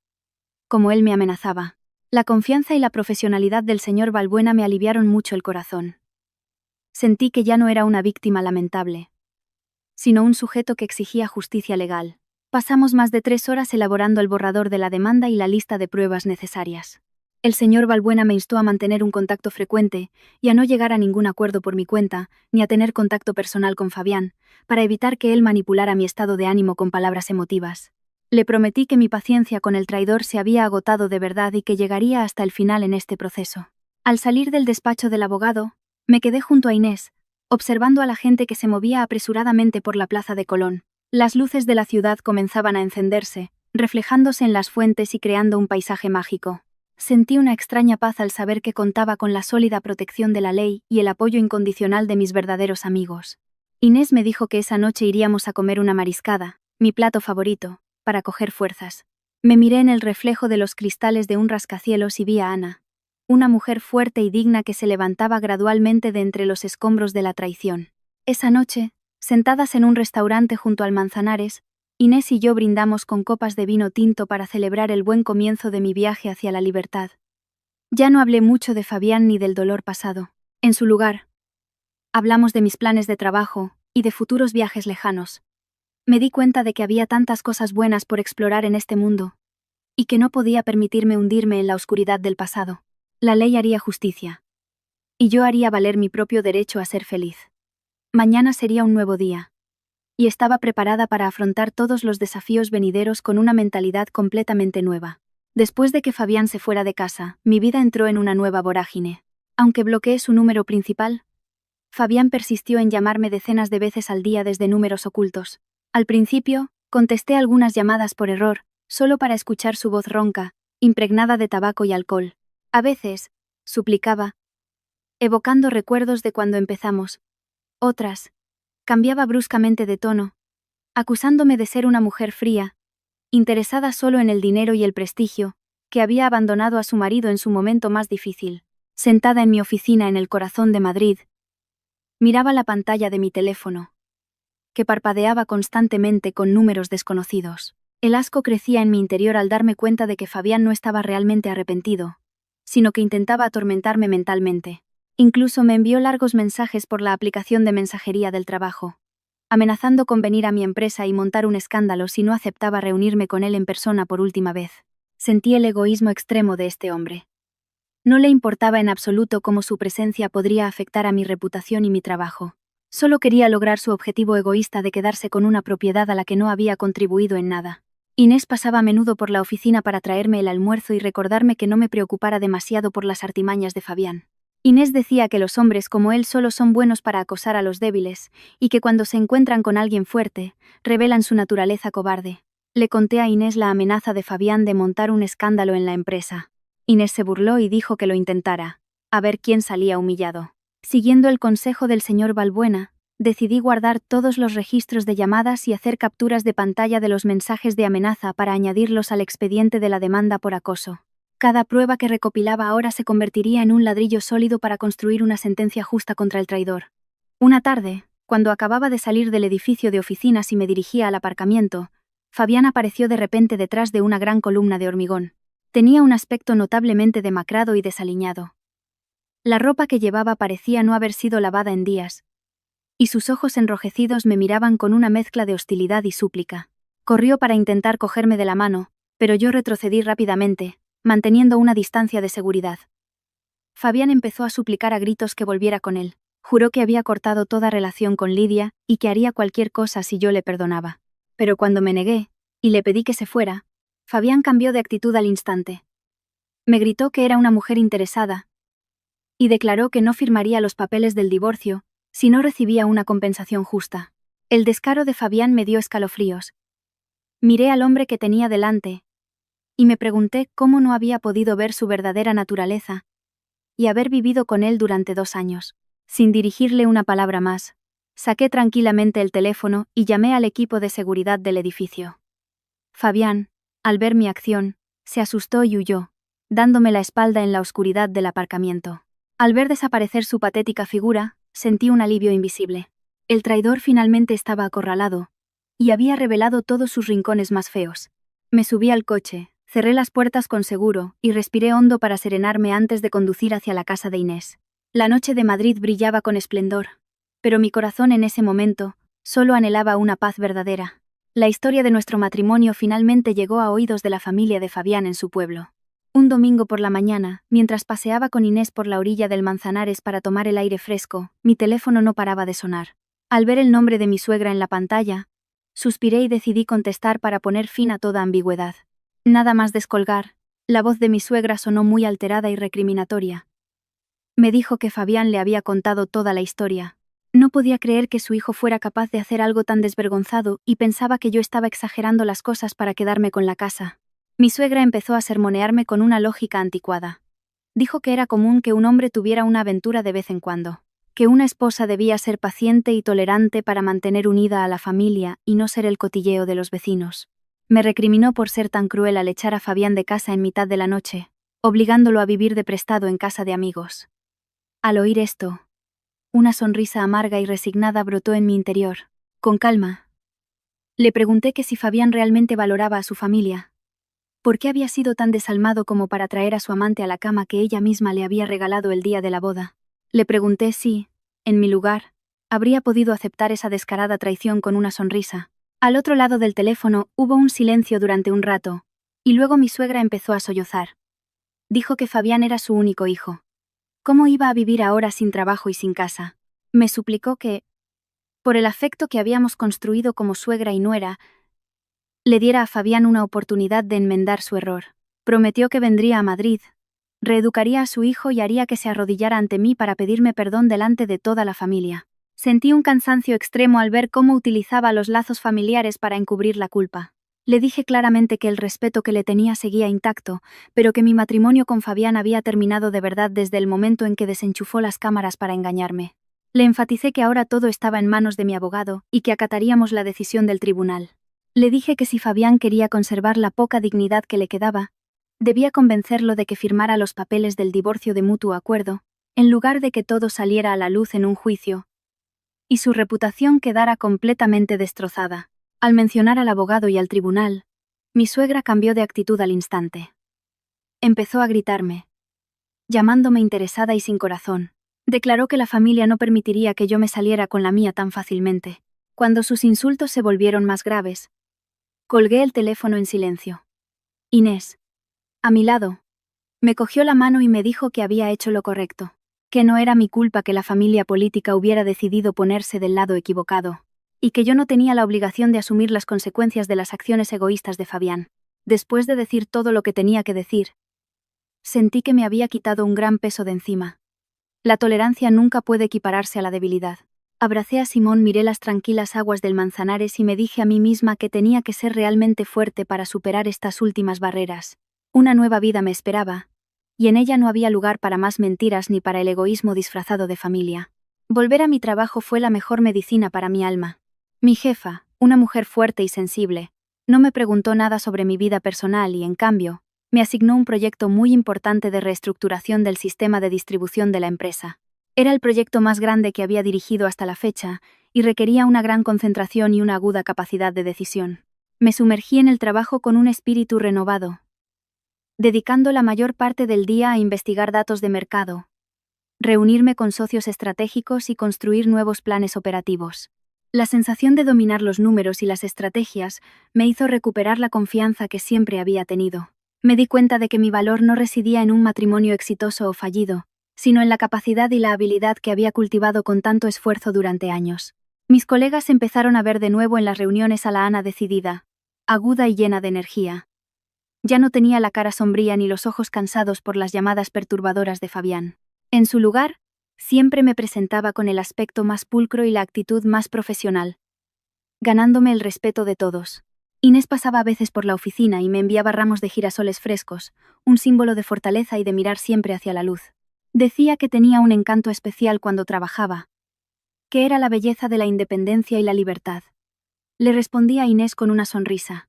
Speaker 1: como él me amenazaba. La confianza y la profesionalidad del señor Balbuena me aliviaron mucho el corazón. Sentí que ya no era una víctima lamentable, sino un sujeto que exigía justicia legal. Pasamos más de 3 horas elaborando el borrador de la demanda y la lista de pruebas necesarias. El señor Balbuena me instó a mantener un contacto frecuente y a no llegar a ningún acuerdo por mi cuenta, ni a tener contacto personal con Fabián, para evitar que él manipulara mi estado de ánimo con palabras emotivas. Le prometí que mi paciencia con el traidor se había agotado de verdad y que llegaría hasta el final en este proceso. Al salir del despacho del abogado, me quedé junto a Inés, observando a la gente que se movía apresuradamente por la plaza de Colón. Las luces de la ciudad comenzaban a encenderse, reflejándose en las fuentes y creando un paisaje mágico. Sentí una extraña paz al saber que contaba con la sólida protección de la ley y el apoyo incondicional de mis verdaderos amigos. Inés me dijo que esa noche iríamos a comer una mariscada, mi plato favorito, para coger fuerzas. Me miré en el reflejo de los cristales de un rascacielos y vi a Ana, una mujer fuerte y digna que se levantaba gradualmente de entre los escombros de la traición. Esa noche, sentadas en un restaurante junto al Manzanares, Inés y yo brindamos con copas de vino tinto para celebrar el buen comienzo de mi viaje hacia la libertad. Ya no hablé mucho de Fabián ni del dolor pasado. En su lugar, hablamos de mis planes de trabajo y de futuros viajes lejanos. Me di cuenta de que había tantas cosas buenas por explorar en este mundo, y que no podía permitirme hundirme en la oscuridad del pasado. La ley haría justicia, y yo haría valer mi propio derecho a ser feliz. Mañana sería un nuevo día, y estaba preparada para afrontar todos los desafíos venideros con una mentalidad completamente nueva. Después de que Fabián se fuera de casa, mi vida entró en una nueva vorágine. Aunque bloqueé su número principal, Fabián persistió en llamarme decenas de veces al día desde números ocultos. Al principio, contesté algunas llamadas por error, solo para escuchar su voz ronca, impregnada de tabaco y alcohol. A veces, suplicaba, evocando recuerdos de cuando empezamos. Otras, cambiaba bruscamente de tono, acusándome de ser una mujer fría, interesada solo en el dinero y el prestigio, que había abandonado a su marido en su momento más difícil. Sentada en mi oficina en el corazón de Madrid, miraba la pantalla de mi teléfono, que parpadeaba constantemente con números desconocidos. El asco crecía en mi interior al darme cuenta de que Fabián no estaba realmente arrepentido, sino que intentaba atormentarme mentalmente. Incluso me envió largos mensajes por la aplicación de mensajería del trabajo, amenazando con venir a mi empresa y montar un escándalo si no aceptaba reunirme con él en persona por última vez. Sentí el egoísmo extremo de este hombre. No le importaba en absoluto cómo su presencia podría afectar a mi reputación y mi trabajo. Solo quería lograr su objetivo egoísta de quedarse con una propiedad a la que no había contribuido en nada. Inés pasaba a menudo por la oficina para traerme el almuerzo y recordarme que no me preocupara demasiado por las artimañas de Fabián. Inés decía que los hombres como él solo son buenos para acosar a los débiles, y que cuando se encuentran con alguien fuerte, revelan su naturaleza cobarde. Le conté a Inés la amenaza de Fabián de montar un escándalo en la empresa. Inés se burló y dijo que lo intentara, a ver quién salía humillado. Siguiendo el consejo del señor Balbuena, decidí guardar todos los registros de llamadas y hacer capturas de pantalla de los mensajes de amenaza para añadirlos al expediente de la demanda por acoso. Cada prueba que recopilaba ahora se convertiría en un ladrillo sólido para construir una sentencia justa contra el traidor. Una tarde, cuando acababa de salir del edificio de oficinas y me dirigía al aparcamiento, Fabián apareció de repente detrás de una gran columna de hormigón. Tenía un aspecto notablemente demacrado y desaliñado. La ropa que llevaba parecía no haber sido lavada en días, y sus ojos enrojecidos me miraban con una mezcla de hostilidad y súplica. Corrió para intentar cogerme de la mano, pero yo retrocedí rápidamente, manteniendo una distancia de seguridad. Fabián empezó a suplicar a gritos que volviera con él. Juró que había cortado toda relación con Lidia y que haría cualquier cosa si yo le perdonaba. Pero cuando me negué, y le pedí que se fuera, Fabián cambió de actitud al instante. Me gritó que era una mujer interesada, y declaró que no firmaría los papeles del divorcio si no recibía una compensación justa. El descaro de Fabián me dio escalofríos. Miré al hombre que tenía delante, y me pregunté cómo no había podido ver su verdadera naturaleza, y haber vivido con él durante 2 años. Sin dirigirle una palabra más, saqué tranquilamente el teléfono y llamé al equipo de seguridad del edificio. Fabián, al ver mi acción, se asustó y huyó, dándome la espalda en la oscuridad del aparcamiento. Al ver desaparecer su patética figura, sentí un alivio invisible. El traidor finalmente estaba acorralado, y había revelado todos sus rincones más feos. Me subí al coche, cerré las puertas con seguro y respiré hondo para serenarme antes de conducir hacia la casa de Inés. La noche de Madrid brillaba con esplendor, pero mi corazón en ese momento solo anhelaba una paz verdadera. La historia de nuestro matrimonio finalmente llegó a oídos de la familia de Fabián en su pueblo. Un domingo por la mañana, mientras paseaba con Inés por la orilla del Manzanares para tomar el aire fresco, mi teléfono no paraba de sonar. Al ver el nombre de mi suegra en la pantalla, suspiré y decidí contestar para poner fin a toda ambigüedad. Nada más descolgar, la voz de mi suegra sonó muy alterada y recriminatoria. Me dijo que Fabián le había contado toda la historia. No podía creer que su hijo fuera capaz de hacer algo tan desvergonzado y pensaba que yo estaba exagerando las cosas para quedarme con la casa. Mi suegra empezó a sermonearme con una lógica anticuada. Dijo que era común que un hombre tuviera una aventura de vez en cuando, que una esposa debía ser paciente y tolerante para mantener unida a la familia y no ser el cotilleo de los vecinos. Me recriminó por ser tan cruel al echar a Fabián de casa en mitad de la noche, obligándolo a vivir de prestado en casa de amigos. Al oír esto, una sonrisa amarga y resignada brotó en mi interior. Con calma, le pregunté que si Fabián realmente valoraba a su familia. ¿Por qué había sido tan desalmado como para traer a su amante a la cama que ella misma le había regalado el día de la boda? Le pregunté si, en mi lugar, habría podido aceptar esa descarada traición con una sonrisa. Al otro lado del teléfono hubo un silencio durante un rato, y luego mi suegra empezó a sollozar. Dijo que Fabián era su único hijo. ¿Cómo iba a vivir ahora sin trabajo y sin casa? Me suplicó que, por el afecto que habíamos construido como suegra y nuera, le diera a Fabián una oportunidad de enmendar su error. Prometió que vendría a Madrid, reeducaría a su hijo y haría que se arrodillara ante mí para pedirme perdón delante de toda la familia. Sentí un cansancio extremo al ver cómo utilizaba los lazos familiares para encubrir la culpa. Le dije claramente que el respeto que le tenía seguía intacto, pero que mi matrimonio con Fabián había terminado de verdad desde el momento en que desenchufó las cámaras para engañarme. Le enfaticé que ahora todo estaba en manos de mi abogado y que acataríamos la decisión del tribunal. Le dije que si Fabián quería conservar la poca dignidad que le quedaba, debía convencerlo de que firmara los papeles del divorcio de mutuo acuerdo, en lugar de que todo saliera a la luz en un juicio, y su reputación quedara completamente destrozada. Al mencionar al abogado y al tribunal, mi suegra cambió de actitud al instante. Empezó a gritarme, llamándome interesada y sin corazón. Declaró que la familia no permitiría que yo me saliera con la mía tan fácilmente. Cuando sus insultos se volvieron más graves, colgué el teléfono en silencio. Inés, a mi lado, me cogió la mano y me dijo que había hecho lo correcto, que no era mi culpa que la familia política hubiera decidido ponerse del lado equivocado, y que yo no tenía la obligación de asumir las consecuencias de las acciones egoístas de Fabián. Después de decir todo lo que tenía que decir, sentí que me había quitado un gran peso de encima. La tolerancia nunca puede equipararse a la debilidad. Abracé a Simón, miré las tranquilas aguas del Manzanares y me dije a mí misma que tenía que ser realmente fuerte para superar estas últimas barreras. Una nueva vida me esperaba, y en ella no había lugar para más mentiras ni para el egoísmo disfrazado de familia. Volver a mi trabajo fue la mejor medicina para mi alma. Mi jefa, una mujer fuerte y sensible, no me preguntó nada sobre mi vida personal y, en cambio, me asignó un proyecto muy importante de reestructuración del sistema de distribución de la empresa. Era el proyecto más grande que había dirigido hasta la fecha, y requería una gran concentración y una aguda capacidad de decisión. Me sumergí en el trabajo con un espíritu renovado, dedicando la mayor parte del día a investigar datos de mercado, reunirme con socios estratégicos y construir nuevos planes operativos. La sensación de dominar los números y las estrategias me hizo recuperar la confianza que siempre había tenido. Me di cuenta de que mi valor no residía en un matrimonio exitoso o fallido, sino en la capacidad y la habilidad que había cultivado con tanto esfuerzo durante años. Mis colegas empezaron a ver de nuevo en las reuniones a la Ana decidida, aguda y llena de energía. Ya no tenía la cara sombría ni los ojos cansados por las llamadas perturbadoras de Fabián. En su lugar, siempre me presentaba con el aspecto más pulcro y la actitud más profesional, ganándome el respeto de todos. Inés pasaba a veces por la oficina y me enviaba ramos de girasoles frescos, un símbolo de fortaleza y de mirar siempre hacia la luz. Decía que tenía un encanto especial cuando trabajaba, que era la belleza de la independencia y la libertad. Le respondí a Inés con una sonrisa.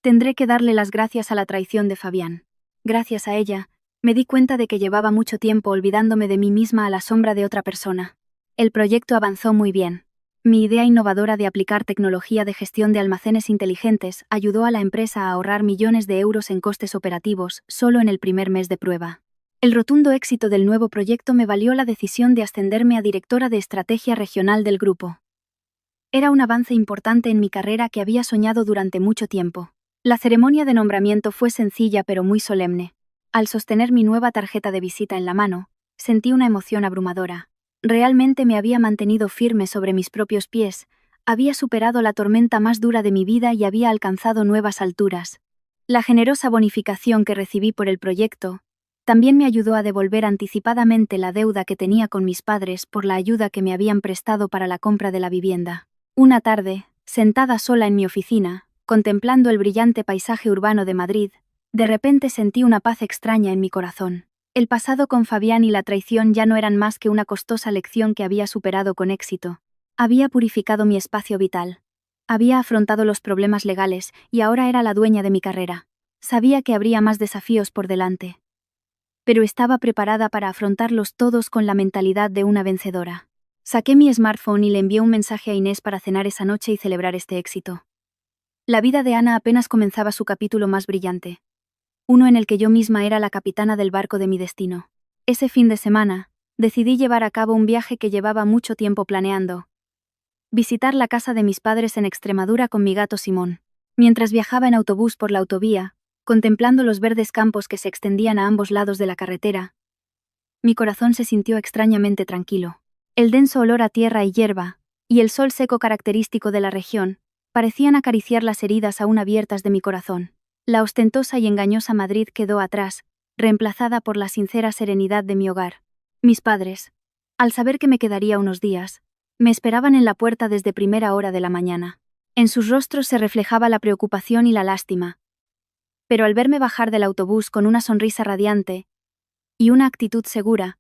Speaker 1: Tendré que darle las gracias a la traición de Fabián. Gracias a ella, me di cuenta de que llevaba mucho tiempo olvidándome de mí misma a la sombra de otra persona. El proyecto avanzó muy bien. Mi idea innovadora de aplicar tecnología de gestión de almacenes inteligentes ayudó a la empresa a ahorrar millones de euros en costes operativos solo en el primer mes de prueba. El rotundo éxito del nuevo proyecto me valió la decisión de ascenderme a directora de estrategia regional del grupo. Era un avance importante en mi carrera que había soñado durante mucho tiempo. La ceremonia de nombramiento fue sencilla pero muy solemne. Al sostener mi nueva tarjeta de visita en la mano, sentí una emoción abrumadora. Realmente me había mantenido firme sobre mis propios pies, había superado la tormenta más dura de mi vida y había alcanzado nuevas alturas. La generosa bonificación que recibí por el proyecto también me ayudó a devolver anticipadamente la deuda que tenía con mis padres por la ayuda que me habían prestado para la compra de la vivienda. Una tarde, sentada sola en mi oficina, contemplando el brillante paisaje urbano de Madrid, de repente sentí una paz extraña en mi corazón. El pasado con Fabián y la traición ya no eran más que una costosa lección que había superado con éxito. Había purificado mi espacio vital. Había afrontado los problemas legales y ahora era la dueña de mi carrera. Sabía que habría más desafíos por delante, pero estaba preparada para afrontarlos todos con la mentalidad de una vencedora. Saqué mi smartphone y le envié un mensaje a Inés para cenar esa noche y celebrar este éxito. La vida de Ana apenas comenzaba su capítulo más brillante. Uno en el que yo misma era la capitana del barco de mi destino. Ese fin de semana, decidí llevar a cabo un viaje que llevaba mucho tiempo planeando. Visitar la casa de mis padres en Extremadura con mi gato Simón. Mientras viajaba en autobús por la autovía, contemplando los verdes campos que se extendían a ambos lados de la carretera, mi corazón se sintió extrañamente tranquilo. El denso olor a tierra y hierba, y el sol seco característico de la región, parecían acariciar las heridas aún abiertas de mi corazón. La ostentosa y engañosa Madrid quedó atrás, reemplazada por la sincera serenidad de mi hogar. Mis padres, al saber que me quedaría unos días, me esperaban en la puerta desde primera hora de la mañana. En sus rostros se reflejaba la preocupación y la lástima, pero al verme bajar del autobús con una sonrisa radiante y una actitud segura,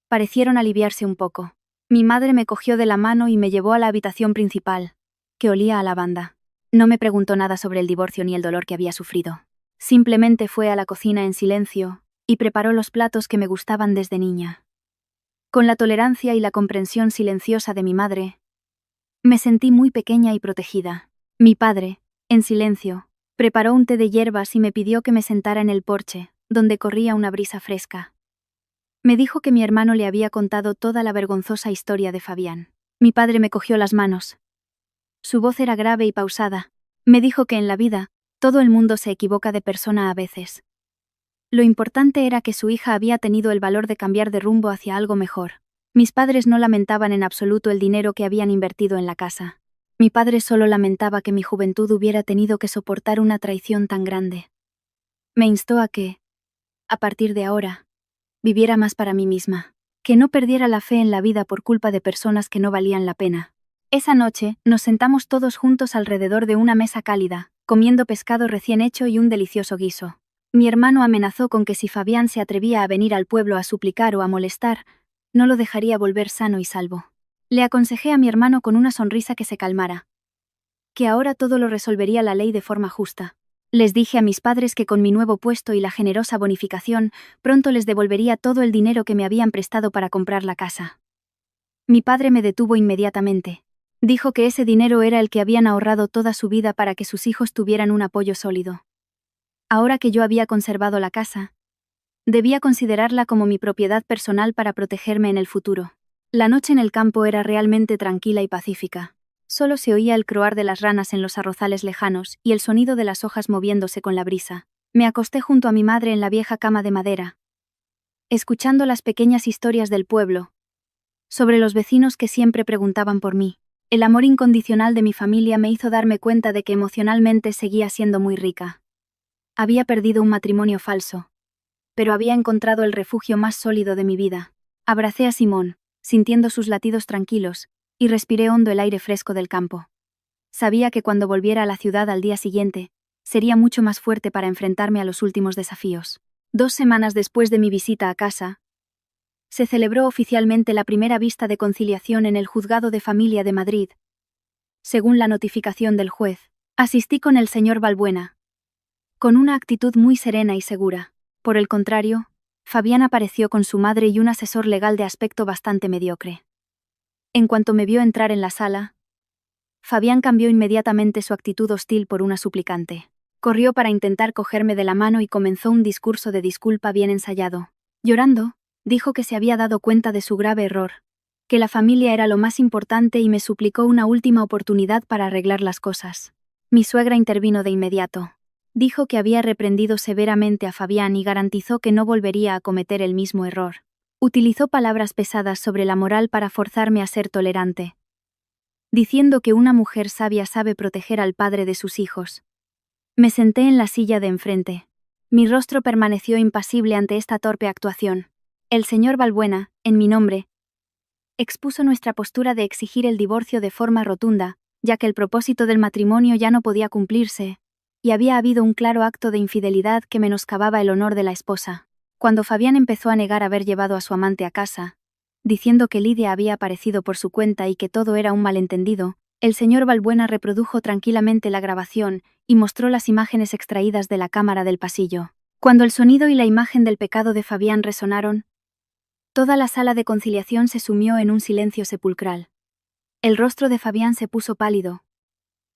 Speaker 1: parecieron aliviarse un poco. Mi madre me cogió de la mano y me llevó a la habitación principal, que olía a lavanda. No me preguntó nada sobre el divorcio ni el dolor que había sufrido. Simplemente fue a la cocina en silencio y preparó los platos que me gustaban desde niña. Con la tolerancia y la comprensión silenciosa de mi madre, me sentí muy pequeña y protegida. Mi padre, en silencio, preparó un té de hierbas y me pidió que me sentara en el porche, donde corría una brisa fresca. Me dijo que mi hermano le había contado toda la vergonzosa historia de Fabián. Mi padre me cogió las manos. Su voz era grave y pausada. Me dijo que en la vida, todo el mundo se equivoca de persona a veces. Lo importante era que su hija había tenido el valor de cambiar de rumbo hacia algo mejor. Mis padres no lamentaban en absoluto el dinero que habían invertido en la casa. Mi padre solo lamentaba que mi juventud hubiera tenido que soportar una traición tan grande. Me instó a que, a partir de ahora, viviera más para mí misma, que no perdiera la fe en la vida por culpa de personas que no valían la pena. Esa noche, nos sentamos todos juntos alrededor de una mesa cálida, comiendo pescado recién hecho y un delicioso guiso. Mi hermano amenazó con que si Fabián se atrevía a venir al pueblo a suplicar o a molestar, no lo dejaría volver sano y salvo. Le aconsejé a mi hermano con una sonrisa que se calmara, que ahora todo lo resolvería la ley de forma justa. Les dije a mis padres que con mi nuevo puesto y la generosa bonificación, pronto les devolvería todo el dinero que me habían prestado para comprar la casa. Mi padre me detuvo inmediatamente. Dijo que ese dinero era el que habían ahorrado toda su vida para que sus hijos tuvieran un apoyo sólido. Ahora que yo había conservado la casa, debía considerarla como mi propiedad personal para protegerme en el futuro. La noche en el campo era realmente tranquila y pacífica. Solo se oía el croar de las ranas en los arrozales lejanos y el sonido de las hojas moviéndose con la brisa. Me acosté junto a mi madre en la vieja cama de madera, escuchando las pequeñas historias del pueblo, sobre los vecinos que siempre preguntaban por mí. El amor incondicional de mi familia me hizo darme cuenta de que emocionalmente seguía siendo muy rica. Había perdido un matrimonio falso, pero había encontrado el refugio más sólido de mi vida. Abracé a Simón, sintiendo sus latidos tranquilos, y respiré hondo el aire fresco del campo. Sabía que cuando volviera a la ciudad al día siguiente, sería mucho más fuerte para enfrentarme a los últimos desafíos. 2 semanas después de mi visita a casa, se celebró oficialmente la primera vista de conciliación en el Juzgado de Familia de Madrid. Según la notificación del juez, asistí con el señor Balbuena, con una actitud muy serena y segura. Por el contrario, Fabián apareció con su madre y un asesor legal de aspecto bastante mediocre. En cuanto me vio entrar en la sala, Fabián cambió inmediatamente su actitud hostil por una suplicante. Corrió para intentar cogerme de la mano y comenzó un discurso de disculpa bien ensayado. Llorando, dijo que se había dado cuenta de su grave error, que la familia era lo más importante y me suplicó una última oportunidad para arreglar las cosas. Mi suegra intervino de inmediato. Dijo que había reprendido severamente a Fabián y garantizó que no volvería a cometer el mismo error. Utilizó palabras pesadas sobre la moral para forzarme a ser tolerante, diciendo que una mujer sabia sabe proteger al padre de sus hijos. Me senté en la silla de enfrente. Mi rostro permaneció impasible ante esta torpe actuación. El señor Balbuena, en mi nombre, expuso nuestra postura de exigir el divorcio de forma rotunda, ya que el propósito del matrimonio ya no podía cumplirse, y había habido un claro acto de infidelidad que menoscababa el honor de la esposa. Cuando Fabián empezó a negar haber llevado a su amante a casa, diciendo que Lidia había aparecido por su cuenta y que todo era un malentendido, el señor Balbuena reprodujo tranquilamente la grabación y mostró las imágenes extraídas de la cámara del pasillo. Cuando el sonido y la imagen del pecado de Fabián resonaron, toda la sala de conciliación se sumió en un silencio sepulcral. El rostro de Fabián se puso pálido,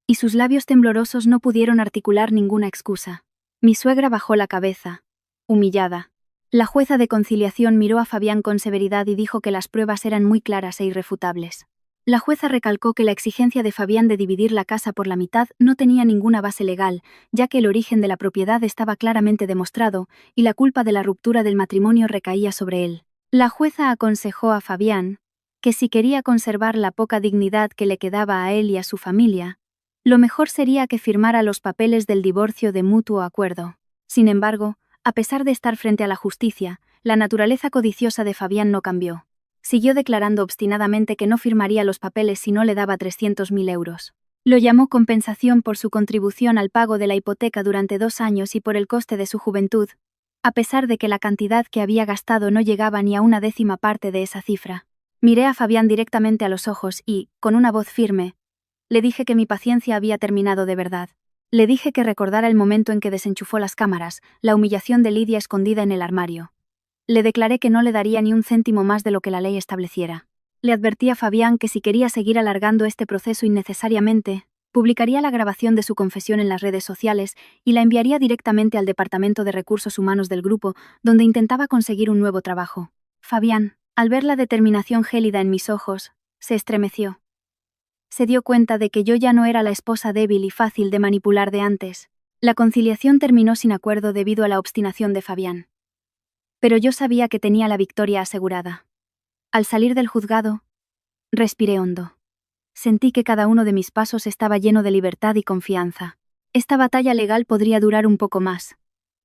Speaker 1: y sus labios temblorosos no pudieron articular ninguna excusa. Mi suegra bajó la cabeza, humillada. La jueza de conciliación miró a Fabián con severidad y dijo que las pruebas eran muy claras e irrefutables. La jueza recalcó que la exigencia de Fabián de dividir la casa por la mitad no tenía ninguna base legal, ya que el origen de la propiedad estaba claramente demostrado, y la culpa de la ruptura del matrimonio recaía sobre él. La jueza aconsejó a Fabián que si quería conservar la poca dignidad que le quedaba a él y a su familia, lo mejor sería que firmara los papeles del divorcio de mutuo acuerdo. Sin embargo, a pesar de estar frente a la justicia, la naturaleza codiciosa de Fabián no cambió. Siguió declarando obstinadamente que no firmaría los papeles si no le daba 300.000 euros. Lo llamó compensación por su contribución al pago de la hipoteca durante 2 años y por el coste de su juventud, a pesar de que la cantidad que había gastado no llegaba ni a una décima parte de esa cifra. Miré a Fabián directamente a los ojos y, con una voz firme, le dije que mi paciencia había terminado de verdad. Le dije que recordara el momento en que desenchufó las cámaras, la humillación de Lidia escondida en el armario. Le declaré que no le daría ni un céntimo más de lo que la ley estableciera. Le advertí a Fabián que si quería seguir alargando este proceso innecesariamente, publicaría la grabación de su confesión en las redes sociales y la enviaría directamente al Departamento de Recursos Humanos del grupo, donde intentaba conseguir un nuevo trabajo. Fabián, al ver la determinación gélida en mis ojos, se estremeció. Se dio cuenta de que yo ya no era la esposa débil y fácil de manipular de antes. La conciliación terminó sin acuerdo debido a la obstinación de Fabián. Pero yo sabía que tenía la victoria asegurada. Al salir del juzgado, respiré hondo. Sentí que cada uno de mis pasos estaba lleno de libertad y confianza. Esta batalla legal podría durar un poco más,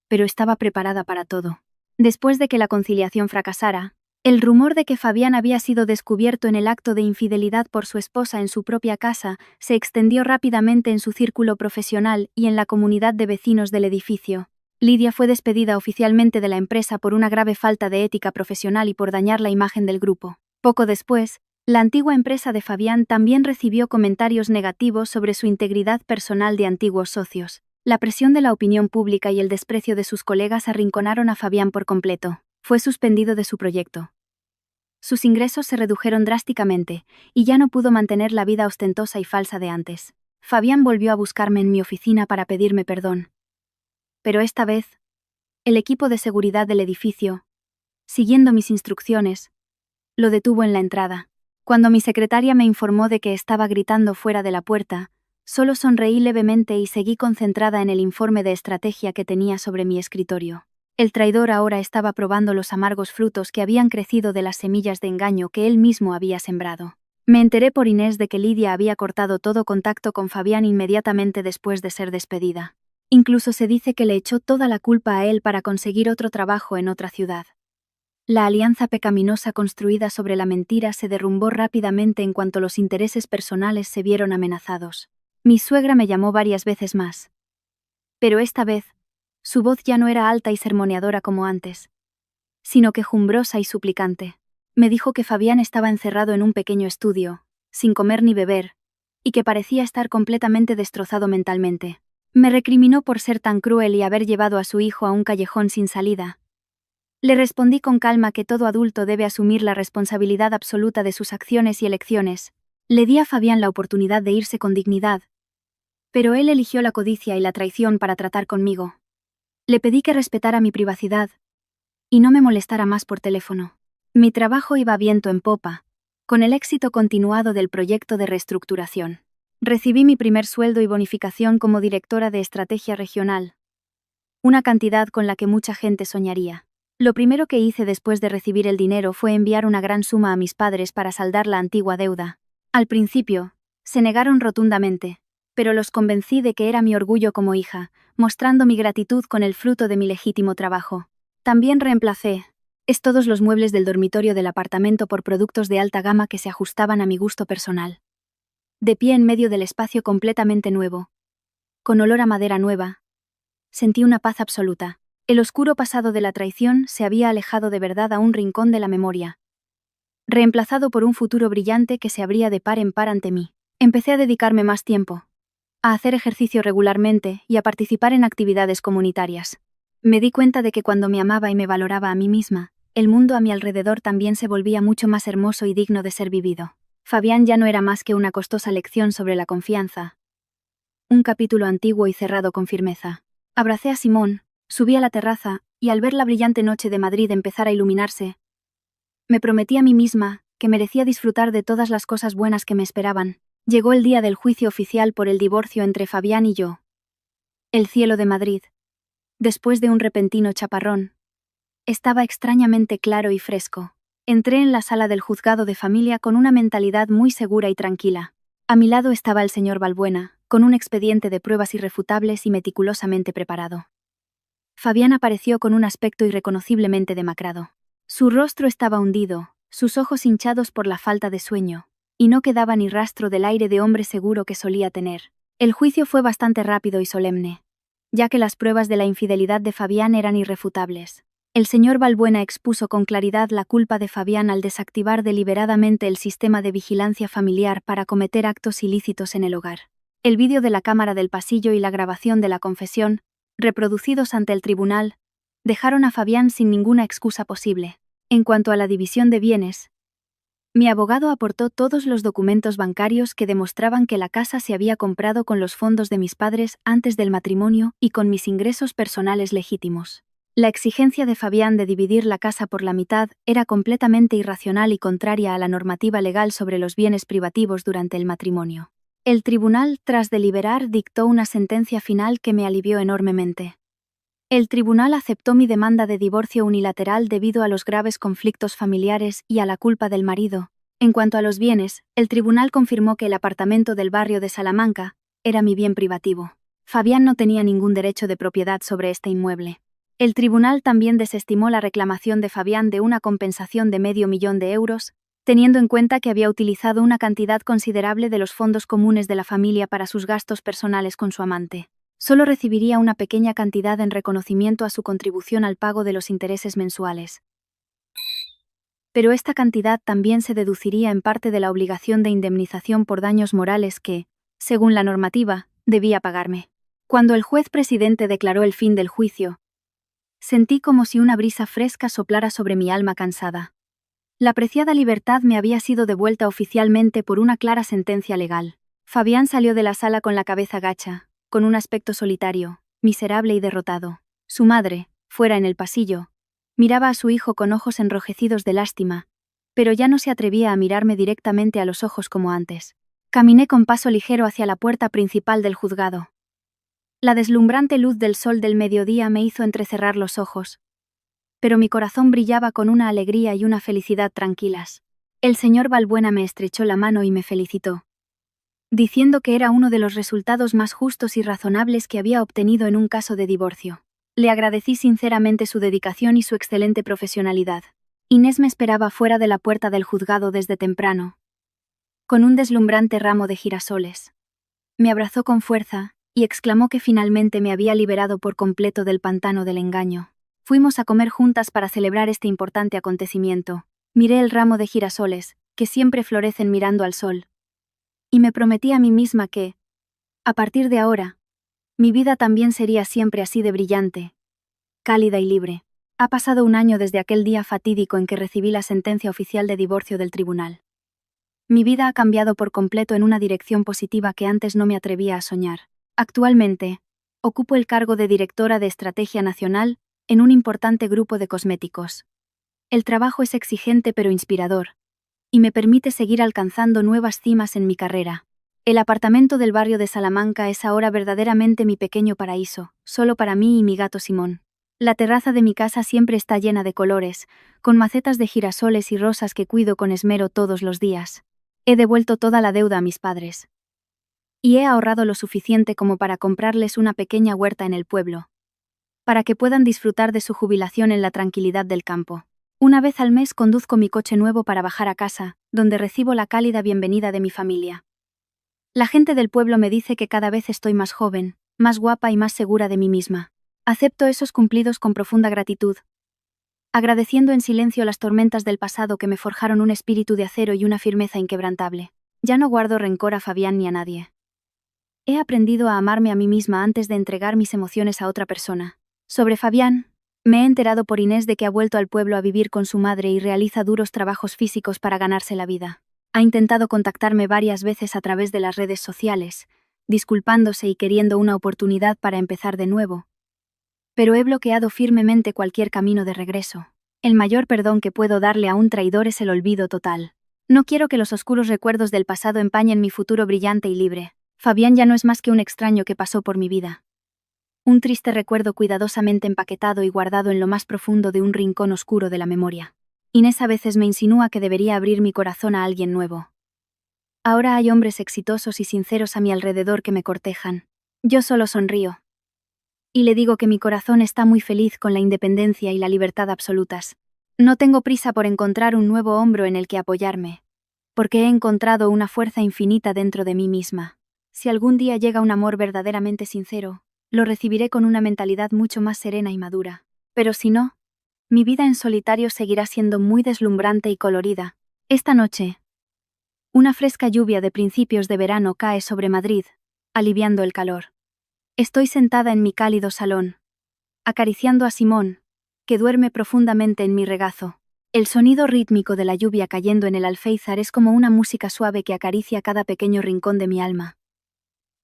Speaker 1: pero estaba preparada para todo. Después de que la conciliación fracasara, el rumor de que Fabián había sido descubierto en el acto de infidelidad por su esposa en su propia casa se extendió rápidamente en su círculo profesional y en la comunidad de vecinos del edificio. Lidia fue despedida oficialmente de la empresa por una grave falta de ética profesional y por dañar la imagen del grupo. Poco después, la antigua empresa de Fabián también recibió comentarios negativos sobre su integridad personal de antiguos socios. La presión de la opinión pública y el desprecio de sus colegas arrinconaron a Fabián por completo. Fue suspendido de su proyecto. Sus ingresos se redujeron drásticamente, y ya no pudo mantener la vida ostentosa y falsa de antes. Fabián volvió a buscarme en mi oficina para pedirme perdón. Pero esta vez, el equipo de seguridad del edificio, siguiendo mis instrucciones, lo detuvo en la entrada. Cuando mi secretaria me informó de que estaba gritando fuera de la puerta, solo sonreí levemente y seguí concentrada en el informe de estrategia que tenía sobre mi escritorio. El traidor ahora estaba probando los amargos frutos que habían crecido de las semillas de engaño que él mismo había sembrado. Me enteré por Inés de que Lidia había cortado todo contacto con Fabián inmediatamente después de ser despedida. Incluso se dice que le echó toda la culpa a él para conseguir otro trabajo en otra ciudad. La alianza pecaminosa construida sobre la mentira se derrumbó rápidamente en cuanto los intereses personales se vieron amenazados. Mi suegra me llamó varias veces más. Pero esta vez, su voz ya no era alta y sermoneadora como antes, sino quejumbrosa y suplicante. Me dijo que Fabián estaba encerrado en un pequeño estudio, sin comer ni beber, y que parecía estar completamente destrozado mentalmente. Me recriminó por ser tan cruel y haber llevado a su hijo a un callejón sin salida. Le respondí con calma que todo adulto debe asumir la responsabilidad absoluta de sus acciones y elecciones. Le di a Fabián la oportunidad de irse con dignidad, pero él eligió la codicia y la traición para tratar conmigo. Le pedí que respetara mi privacidad y no me molestara más por teléfono. Mi trabajo iba viento en popa, con el éxito continuado del proyecto de reestructuración. Recibí mi primer sueldo y bonificación como directora de estrategia regional, una cantidad con la que mucha gente soñaría. Lo primero que hice después de recibir el dinero fue enviar una gran suma a mis padres para saldar la antigua deuda. Al principio, se negaron rotundamente, pero los convencí de que era mi orgullo como hija, mostrando mi gratitud con el fruto de mi legítimo trabajo. También reemplacé todos los muebles del dormitorio del apartamento por productos de alta gama que se ajustaban a mi gusto personal. De pie en medio del espacio completamente nuevo, con olor a madera nueva, sentí una paz absoluta. El oscuro pasado de la traición se había alejado de verdad a un rincón de la memoria, reemplazado por un futuro brillante que se abría de par en par ante mí. Empecé a dedicarme más tiempo, a hacer ejercicio regularmente y a participar en actividades comunitarias. Me di cuenta de que cuando me amaba y me valoraba a mí misma, el mundo a mi alrededor también se volvía mucho más hermoso y digno de ser vivido. Fabián ya no era más que una costosa lección sobre la confianza. Un capítulo antiguo y cerrado con firmeza. Abracé a Simón, subí a la terraza, y al ver la brillante noche de Madrid empezar a iluminarse, me prometí a mí misma que merecía disfrutar de todas las cosas buenas que me esperaban. Llegó el día del juicio oficial por el divorcio entre Fabián y yo. El cielo de Madrid, después de un repentino chaparrón, estaba extrañamente claro y fresco. Entré en la sala del juzgado de familia con una mentalidad muy segura y tranquila. A mi lado estaba el señor Balbuena, con un expediente de pruebas irrefutables y meticulosamente preparado. Fabián apareció con un aspecto irreconociblemente demacrado. Su rostro estaba hundido, sus ojos hinchados por la falta de sueño, y no quedaba ni rastro del aire de hombre seguro que solía tener. El juicio fue bastante rápido y solemne, ya que las pruebas de la infidelidad de Fabián eran irrefutables. El señor Balbuena expuso con claridad la culpa de Fabián al desactivar deliberadamente el sistema de vigilancia familiar para cometer actos ilícitos en el hogar. El vídeo de la cámara del pasillo y la grabación de la confesión, reproducidos ante el tribunal, dejaron a Fabián sin ninguna excusa posible. En cuanto a la división de bienes, mi abogado aportó todos los documentos bancarios que demostraban que la casa se había comprado con los fondos de mis padres antes del matrimonio y con mis ingresos personales legítimos. La exigencia de Fabián de dividir la casa por la mitad era completamente irracional y contraria a la normativa legal sobre los bienes privativos durante el matrimonio. El tribunal, tras deliberar, dictó una sentencia final que me alivió enormemente. El tribunal aceptó mi demanda de divorcio unilateral debido a los graves conflictos familiares y a la culpa del marido. En cuanto a los bienes, el tribunal confirmó que el apartamento del barrio de Salamanca era mi bien privativo. Fabián no tenía ningún derecho de propiedad sobre este inmueble. El tribunal también desestimó la reclamación de Fabián de una compensación de €500,000, teniendo en cuenta que había utilizado una cantidad considerable de los fondos comunes de la familia para sus gastos personales con su amante. Solo recibiría una pequeña cantidad en reconocimiento a su contribución al pago de los intereses mensuales. Pero esta cantidad también se deduciría en parte de la obligación de indemnización por daños morales que, según la normativa, debía pagarme. Cuando el juez presidente declaró el fin del juicio, sentí como si una brisa fresca soplara sobre mi alma cansada. La preciada libertad me había sido devuelta oficialmente por una clara sentencia legal. Fabián salió de la sala con la cabeza gacha, con un aspecto solitario, miserable y derrotado. Su madre, fuera en el pasillo, miraba a su hijo con ojos enrojecidos de lástima, pero ya no se atrevía a mirarme directamente a los ojos como antes. Caminé con paso ligero hacia la puerta principal del juzgado. La deslumbrante luz del sol del mediodía me hizo entrecerrar los ojos, pero mi corazón brillaba con una alegría y una felicidad tranquilas. El señor Balbuena me estrechó la mano y me felicitó, diciendo que era uno de los resultados más justos y razonables que había obtenido en un caso de divorcio. Le agradecí sinceramente su dedicación y su excelente profesionalidad. Inés me esperaba fuera de la puerta del juzgado desde temprano, con un deslumbrante ramo de girasoles. Me abrazó con fuerza y exclamó que finalmente me había liberado por completo del pantano del engaño. Fuimos a comer juntas para celebrar este importante acontecimiento. Miré el ramo de girasoles, que siempre florecen mirando al sol, y me prometí a mí misma que, a partir de ahora, mi vida también sería siempre así de brillante, cálida y libre. Ha pasado un año desde aquel día fatídico en que recibí la sentencia oficial de divorcio del tribunal. Mi vida ha cambiado por completo en una dirección positiva que antes no me atrevía a soñar. Actualmente, ocupo el cargo de directora de Estrategia Nacional en un importante grupo de cosméticos. El trabajo es exigente pero inspirador, y me permite seguir alcanzando nuevas cimas en mi carrera. El apartamento del barrio de Salamanca es ahora verdaderamente mi pequeño paraíso, solo para mí y mi gato Simón. La terraza de mi casa siempre está llena de colores, con macetas de girasoles y rosas que cuido con esmero todos los días. He devuelto toda la deuda a mis padres. Y he ahorrado lo suficiente como para comprarles una pequeña huerta en el pueblo, para que puedan disfrutar de su jubilación en la tranquilidad del campo. Una vez al mes conduzco mi coche nuevo para bajar a casa, donde recibo la cálida bienvenida de mi familia. La gente del pueblo me dice que cada vez estoy más joven, más guapa y más segura de mí misma. Acepto esos cumplidos con profunda gratitud, agradeciendo en silencio las tormentas del pasado que me forjaron un espíritu de acero y una firmeza inquebrantable. Ya no guardo rencor a Fabián ni a nadie. He aprendido a amarme a mí misma antes de entregar mis emociones a otra persona. Sobre Fabián, me he enterado por Inés de que ha vuelto al pueblo a vivir con su madre y realiza duros trabajos físicos para ganarse la vida. Ha intentado contactarme varias veces a través de las redes sociales, disculpándose y queriendo una oportunidad para empezar de nuevo. Pero he bloqueado firmemente cualquier camino de regreso. El mayor perdón que puedo darle a un traidor es el olvido total. No quiero que los oscuros recuerdos del pasado empañen mi futuro brillante y libre. Fabián ya no es más que un extraño que pasó por mi vida. Un triste recuerdo cuidadosamente empaquetado y guardado en lo más profundo de un rincón oscuro de la memoria. Inés a veces me insinúa que debería abrir mi corazón a alguien nuevo. Ahora hay hombres exitosos y sinceros a mi alrededor que me cortejan. Yo solo sonrío. Y le digo que mi corazón está muy feliz con la independencia y la libertad absolutas. No tengo prisa por encontrar un nuevo hombro en el que apoyarme, porque he encontrado una fuerza infinita dentro de mí misma. Si algún día llega un amor verdaderamente sincero, lo recibiré con una mentalidad mucho más serena y madura. Pero si no, mi vida en solitario seguirá siendo muy deslumbrante y colorida. Esta noche, una fresca lluvia de principios de verano cae sobre Madrid, aliviando el calor. Estoy sentada en mi cálido salón, acariciando a Simón, que duerme profundamente en mi regazo. El sonido rítmico de la lluvia cayendo en el alféizar es como una música suave que acaricia cada pequeño rincón de mi alma.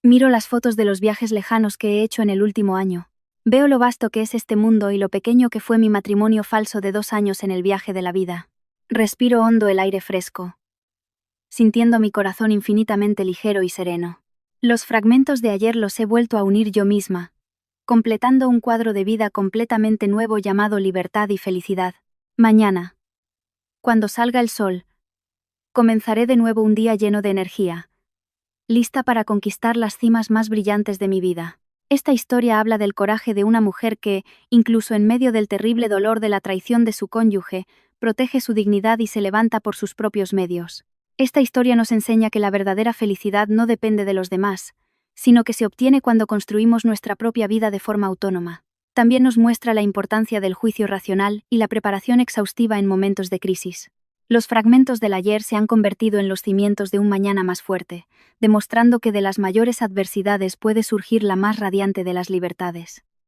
Speaker 1: Miro las fotos de los viajes lejanos que he hecho en el último año. Veo lo vasto que es este mundo y lo pequeño que fue mi matrimonio falso de 2 años en el viaje de la vida. Respiro hondo el aire fresco, sintiendo mi corazón infinitamente ligero y sereno. Los fragmentos de ayer los he vuelto a unir yo misma, completando un cuadro de vida completamente nuevo llamado libertad y felicidad. Mañana, cuando salga el sol, comenzaré de nuevo un día lleno de energía, lista para conquistar las cimas más brillantes de mi vida. Esta historia habla del coraje de una mujer que, incluso en medio del terrible dolor de la traición de su cónyuge, protege su dignidad y se levanta por sus propios medios. Esta historia nos enseña que la verdadera felicidad no depende de los demás, sino que se obtiene cuando construimos nuestra propia vida de forma autónoma. También nos muestra la importancia del juicio racional y la preparación exhaustiva en momentos de crisis. Los fragmentos del ayer se han convertido en los cimientos de un mañana más fuerte, demostrando que de las mayores adversidades puede surgir la más radiante de las libertades.